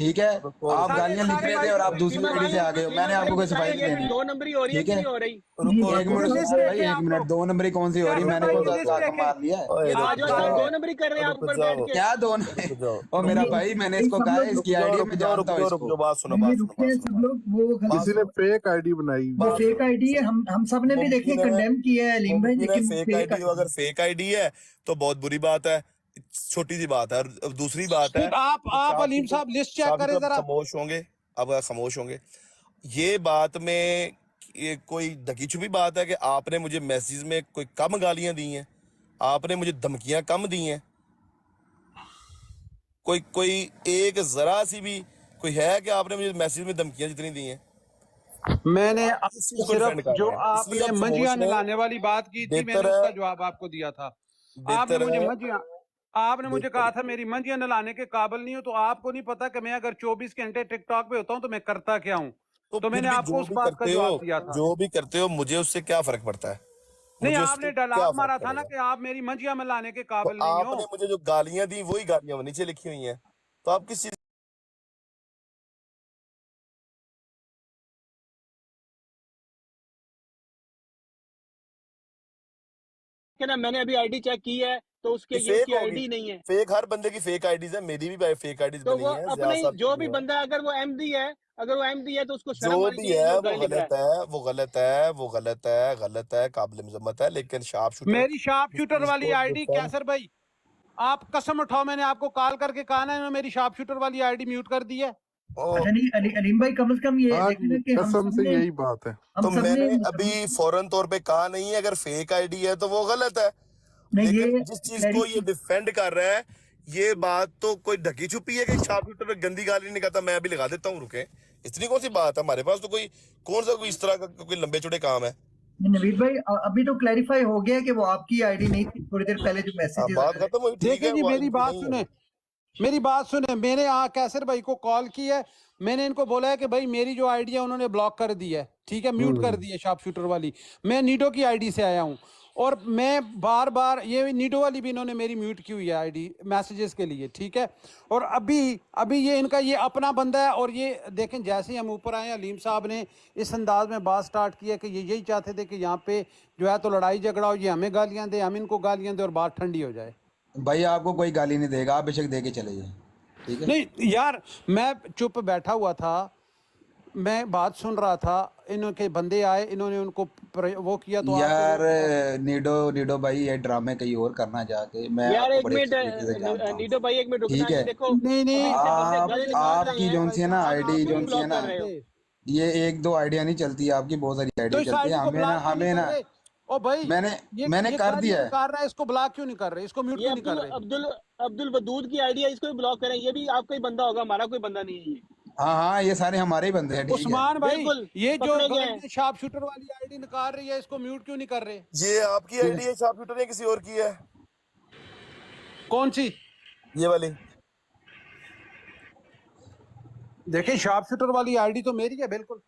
ٹھیک ہے آپ گالیاں لکھ رہے تھے اور آپ دوسری آئی ڈی سے آ گئے ہو, میں نے آپ کو کوئی صفائی نہیں دینی. 2 نمبری ہو رہی ہے ٹھیک کہ ہے نہیں ہو رہی؟ ایک منٹ بھائی, ایک منٹ, 2 نمبری کون سی ہو رہی, میں نے کون سا حق مار لیا ہے؟ آج 2 نمبری کر رہے ہیں آپ اوپر بیٹھ کے. کیا 2 اور میرا بھائی میں نے اس کو کہا ہے اس کی آئی ڈی میں جانتا ہوں اس کو. بات سنو یہ رکتے ہیں سب لوگ, وہ کسی نے فیک آئی ڈی بنائی وہ فیک آئی ڈی ہے, ہم سب نے بھی دیکھیں کنڈیم کیا ہے علیم بھائی, لیکن فیک آئی ڈی, اگر فیک آئی ڈی ہے تو بہت بری بات ہے, چھوٹی سی بات ہے. اور دوسری بات ہے, آپ علیم صاحب لسٹ چیک کریں ذرا. خاموش ہوں گے اب, خاموش ہوں گے. یہ بات میں یہ کوئی ڈھکی چھپی بات ہے کہ آپ نے مجھے میسیج میں کوئی کم گالیاں دی ہیں, آپ نے مجھے دھمکیاں کم دی ہیں, کوئی ایک ذرا سی بھی کوئی ہے کہ آپ نے مجھے میسیج میں دھمکیاں جتنی دی ہیں؟ میں نے صرف جو آپ نے منجیاں نلانے والی بات کی تھی, میں نے اس کا جواب آپ کو دیا تھا. آپ نے مجھے منجیاں, آپ نے مجھے کہا تھا میری منجیاں نلانے کے قابل نہیں ہو, تو آپ کو نہیں پتا کہ میں اگر 24 گھنٹے ٹک ٹاک پہ ہوتا ہوں تو میں کرتا کیا ہوں. تو میں نے آپ کو اس بات کا جواب دیا تھا. جو بھی کرتے ہو مجھے اس سے کیا فرق پڑتا ہے؟ نہیں, آپ نے ڈائلاگ مارا تھا نا کہ آپ میری منجیاں ملانے کے قابل نہیں ہو. آپ نے مجھے جو گالیاں دی وہی گالیاں نیچے لکھی ہوئی ہیں, تو آپ کس چیز میں نے ابھی آئی ڈی چیک کی ہے تو اس کے یہ کی آئی ڈی نہیں ہے. فیک ہر بندے کی فیک آئی ڈیز ہے, میری بھی فیک آئی ڈیز تو بنی وہ ہیں. اپنے جو بھی بندہ اگر وہ احمدی ہے, اگر وہ احمدی ہے تو اس کو شرم جو آنی بھی چاہیے ہے جو وہ گالی لکھ رہا غلط ہے, وہ غلط ہے, وہ غلط ہے, غلط ہے, قابل مذمت ہے. لیکن شارپ شوٹر, میری شارپ شوٹر والی آئی ڈی کیسر بھائی, آپ قسم اٹھاؤ, میں نے آپ کو کال کر کے کہا نا انہوں نے میری شارپ شوٹر والی آئی ڈی میوٹ کر دی ہے. علیم بھائی کم از کم یہ دیکھنا کہ ہم قسم سب سے نے, یہی بات ہے. تو میں نے ابھی فوراً طور پہ کہا نہیں, اگر فیک آئی ڈی ہے تو وہ غلط ہے. لیکن جس چیز کو یہ ڈیفینڈ کر رہا ہے, یہ بات تو کوئی ڈھکی چھپی ہے کہ شارپ شوٹر پہ گندی گالی نہیں کہتا. میں ابھی لگا دیتا ہوں, رکیں. اتنی کون سی بات ہے ہمارے پاس؟ تو کوئی کون سا کوئی اس طرح کا کوئی لمبے چوڑے کام ہے؟ نوید بھائی ابھی تو کلیریفائی ہو گیا کہ وہ آپ کی آئی ڈی نہیں تھی, تھوڑی دیر پہلے جو میسیج. بات ختم ہوئی, ٹھیک ہے. دیکھیں جی میری بات سنیں, میری بات سنیں, میں نے کیسر بھائی کو کال کی ہے, میں نے ان کو بولا ہے کہ بھائی میری جو آئی ڈی ہے انہوں نے بلاک کر دی ہے, ٹھیک ہے, میوٹ کر دی ہے شارپ شوٹر والی. میں نیڈو کی آئی ڈی سے آیا ہوں, اور میں بار بار یہ نیڈو والی بھی انہوں نے میری میوٹ کی ہوئی ہے آئی ڈی میسیجز کے لیے, ٹھیک ہے. اور ابھی یہ ان کا یہ اپنا بندہ ہے, اور یہ دیکھیں جیسے ہم اوپر آئے, علیم صاحب نے اس انداز میں بات سٹارٹ کیا کہ یہ یہی چاہتے تھے کہ یہاں پہ جو ہے تو لڑائی جھگڑا ہو, یہ ہمیں گالیاں دے, ہم ان کو گالیاں دے, اور بات ٹھنڈی ہو جائے. بھائی آپ کو کوئی گالی نہیں دے گا, آپ بے شک دے کے چلے جائیں, ٹھیک ہے. نہیں یار, میں چپ بیٹھا ہوا تھا, میں بات سن رہا تھا, انہوں کے بندے آئے, انہوں نے ان کو وہ کیا, تو یار نیڈو بھائی یہ ڈرامے کہیں اور کرنا جا کے, میں یار آپ کو ایک بڑے منٹ اچھے طریقے سے جانتا ہوں, نیڈو بھائی, ایک منٹ رکنا. ٹھیک ہے. دیکھو نہیں آپ کی جون سی ہے نا آئی ڈی, جون سی ہے نا, رہے ہو. یہ 1-2 آئیڈیا نہیں چلتی, آپ کی بہت ساری آئی تو ڈی اس چلتی آئی ہے. ڈی کو بلاک کیوں نہیں ہمیں کر نا, رہے؟ او بھائی میں نے کر دیا ہے. کر رہا ہے, اس کو بلاک کیوں نہیں کر رہے, اس کو میوٹ کیوں نہیں کر رہے؟ عبد الودود کی آئی ڈی ہے, اس کو بھی بلاک کریں. یہ بھی آپ کا ہی بندہ ہوگا, ہمارا کوئی بندہ نہیں ہے. ہاں یہ سارے ہمارے ہی بندے ہیں, ٹھیک ہے. عثمان بھائی, یہ جو پکڑے گئے ہیں. شارپ شوٹر والی آئی ڈی نکال رہی ہے, اس کو میوٹ کیوں نہیں کر رہے؟ یہ آپ کی آئی ڈی ہے شارپ شوٹر, نے کسی اور کی ہے؟ کون سی؟ یہ والی. دیکھیں شارپ شوٹر والی آئی ڈی تو میری ہے بالکل.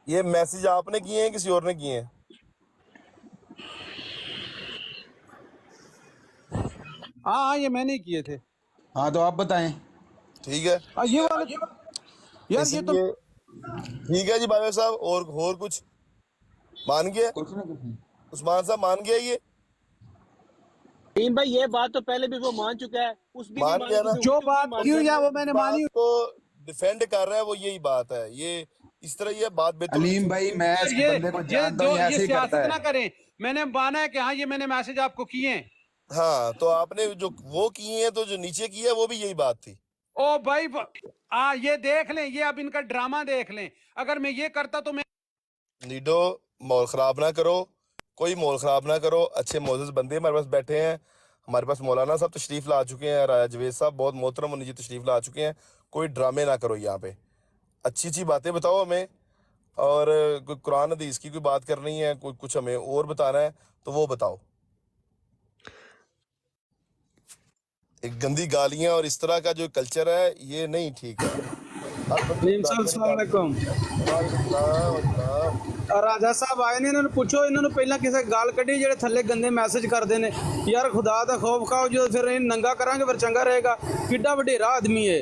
یہ میسج آپ نے کیے ہیں کسی اور نے کیے ہیں؟ ہاں یہ میں نے کیے تھے. ہاں تو آپ بتائیں. ٹھیک ہے, یہ والا یار, یہ تو ٹھیک ہے جی بھائی صاحب. اور کچھ مان گیا عثمان صاحب, مان گیا یہ ٹیم بھائی؟ یہ بات تو پہلے بھی وہ مان چکا ہے, اس بھی مان گیا نا. جو بات کیوں یا وہ میں نے مانی کو ڈیفینڈ کر رہا ہے, وہ یہی بات ہے. یہ اس طرح یہ بات بہتر. علیم بھائی میں اس بندے کو جانتا ہوں, یہ ایسے ہی کرتا سیاست ہے. نہ کریں, میں نے مانا ہے کہ ہاں یہ میں نے میسج آپ کو کیے ہیں. ہاں تو آپ نے جو وہ کیے ہیں, تو جو نیچے کی ہے وہ بھی یہی بات تھی. او بھائی یہ دیکھ لیں, یہ اب ان کا ڈرامہ دیکھ لیں. اگر میں یہ کرتا تو میں نیڈو ماحول خراب نہ کرو, کوئی ماحول خراب نہ کرو. اچھے معزز بندے ہمارے پاس بیٹھے ہیں. ہمارے پاس مولانا صاحب تشریف لا چکے ہیں, راجہ جوید صاحب بہت محترم انہیں جی تشریف لا چکے ہیں. کوئی ڈرامے نہ کرو یہاں پہ, اچھی باتیں بتاؤ ہمیں. اور کوئی قرآن حدیث کی کوئی بات کرنی ہے, کوئی کچھ ہمیں اور بتانا ہے تو وہ بتاؤ. ایک گندی گالیاں اور اس طرح کا جو کلچر ہے یہ نہیں ٹھیک ہے. السلام علیکم. راجہ صاحب آئے نے, انہوں نے پوچھو انہوں نے پہلا کسے گال کڈی جڑے تھلے گندے میسج کرتے ہیں. یار خدا دا خوف کھاؤ, جو پھر ننگا کرانگے پھر چنگا رہے گا. کڈا وڈیرا آدمی ہے.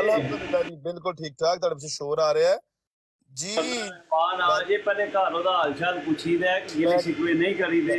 ਅਲਹਮਦੁਲਿਲਾ ਜੀ ਬਿਲਕੁਲ ਠੀਕ ਠਾਕ ਤੁਹਾਡੇ ਪਿੱਛੇ ਸ਼ੋਰ ਆ ਰਿਹਾ ਹੈ ਜੀ ਬਾਨ ਆ ਜੇ ਪਹਿਲੇ ਘਰ ਉਹਦਾ ਹਾਲ ਚਾਲ ਪੁੱਛੀਦਾ ਕਿ ਗਿਲੇ ਸ਼ਿਕਵੇ ਨਹੀਂ ਕਰੀਦੇ।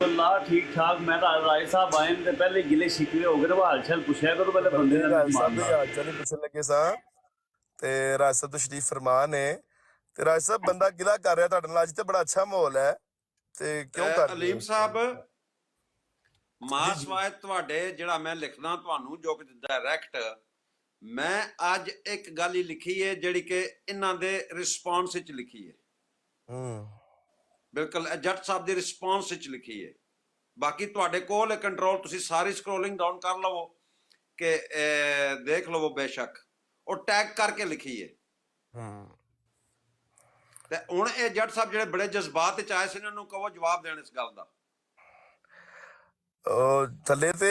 ਅੱਲਾ ਠੀਕ ਠਾਕ। ਮੈਂ ਤਾਂ ਰਾਏ ਸਾਹਿਬ ਆਏ ਨੇ ਤੇ ਪਹਿਲੇ ਗਿਲੇ ਸ਼ਿਕਵੇ ਹੋ ਗਏ, ਹਾਲ ਚਾਲ ਪੁੱਛਿਆ ਕਰੋ ਪਹਿਲੇ ਬੰਦੇ ਦਾ। ਰਾਜ ਸਾਹਿਬ ਦੇ ਹਾਲ ਚਾਲ ਹੀ ਪੁੱਛਣ ਲੱਗੇ ਸਾਂ ਤੇ ਰਾਜ ਸਾਹਿਬ ਤਸ਼ਰੀਫ ਫਰਮਾ ਨੇ ਤੇ ਰਾਜ ਸਾਹਿਬ ਬੰਦਾ ਗਿਲਾ ਕਰ ਰਿਹਾ ਤੁਹਾਡੇ ਨਾਲ ਅੱਜ ਤੇ ਬੜਾ ਅੱਛਾ ਮਾਹੌਲ ਹੈ ਤੇ ਕਿਉਂ ਕਰ ਰਹੇ ਅਲੀਮ ਹੋ? ਸਾਹਿਬ ਮਾਸਵਾਇਤ ਤੁਹਾਡੇ ਜਿਹੜਾ ਮੈਂ ਲਿਖਦਾ ਤੁਹਾਨੂੰ ਜੋ ਕਿ ਡਾਇਰੈਕਟ ਮੈਂ ਅੱਜ ਇੱਕ ਗੱਲ ਹੀ ਲਿਖੀ ਹੈ ਜਿਹੜੀ ਕਿ ਇਹਨਾਂ ਦੇ ਰਿਸਪੌਂਸ ਵਿੱਚ ਲਿਖੀ ਹੈ। ਬਿਲਕੁਲ ਜੱਟ ਸਾਹਿਬ ਦੇ ਰਿਸਪੌਂਸ ਵਿੱਚ ਲਿਖੀ ਹੈ। ਬਾਕੀ ਤੁਹਾਡੇ ਕੋਲ ਕੰਟਰੋਲ, ਤੁਸੀਂ ਸਾਰੀ ਸਕਰੋਲਿੰਗ ਡਾਊਨ ਕਰ ਲਵੋ ਕਿ ਦੇਖ ਲਵੋ ਬੇਸ਼ੱਕ ਉਹ ਟੈਗ ਕਰਕੇ ਲਿਖੀ ਹੈ। ਤੇ ਹੁਣ ਇਹ ਜੱਟ ਸਾਹਿਬ ਜਿਹੜੇ ਬੜੇ ਜਜ਼ਬਾਤ ਵਿੱਚ ਆਏ ਸੀ ਇਹਨਾਂ ਨੂੰ ਕਹੋ ਜਵਾਬ ਦੇਣ ਇਸ ਗੱਲ ਦਾ। ਥੱਲੇ ਤੇ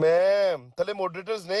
ਮੈਂ ਥੱਲੇ ਮੋਡਰੇਟਰਸ ਨੇ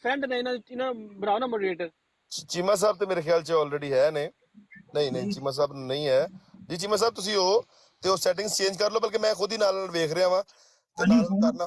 ਫਰੈਂਡ ਨੇ, ਇਹਨਾਂ ਬਣਾਓ ਨਾ ਮੋਡਰੇਟਰ। ਚੀਮਾ ਸਾਹਿਬ ਤੇ ਮੇਰੇ ਖਿਆਲ ਚ ਆਲਰੇਡੀ ਹੈ ਨੇ। ਨਹੀਂ ਨਹੀਂ ਚੀਮਾ ਸਾਹਿਬ ਨਹੀਂ ਹੈ ਜੀ। ਚੀਮਾ ਸਾਹਿਬ ਤੁਸੀਂ ਹੋ ਤੇ ਉਹ ਸੈਟਿੰਗਸ ਚੇਂਜ ਕਰ ਲਓ, ਬਲਕਿ ਮੈਂ ਖੁਦ ਹੀ ਨਾਲ ਵੇਖ ਰਿਹਾ ਵਾਂ ਤੇ ਨਾਲ ਕਰਨਾ।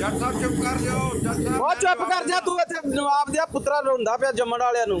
ਜੱਟ ਸਾਹਿਬ ਚੁੱਪ ਕਰ ਜਾਓ, ਜੱਟ ਸਾਹਿਬ ਉਹ ਚੁੱਪ ਕਰ ਜਾ ਤੂੰ, ਇੱਥੇ ਜਵਾਬ ਦਿਆ ਪੁੱਤਰਾ ਰੋਂਦਾ ਪਿਆ ਜੰਮਣ ਵਾਲਿਆਂ ਨੂੰ।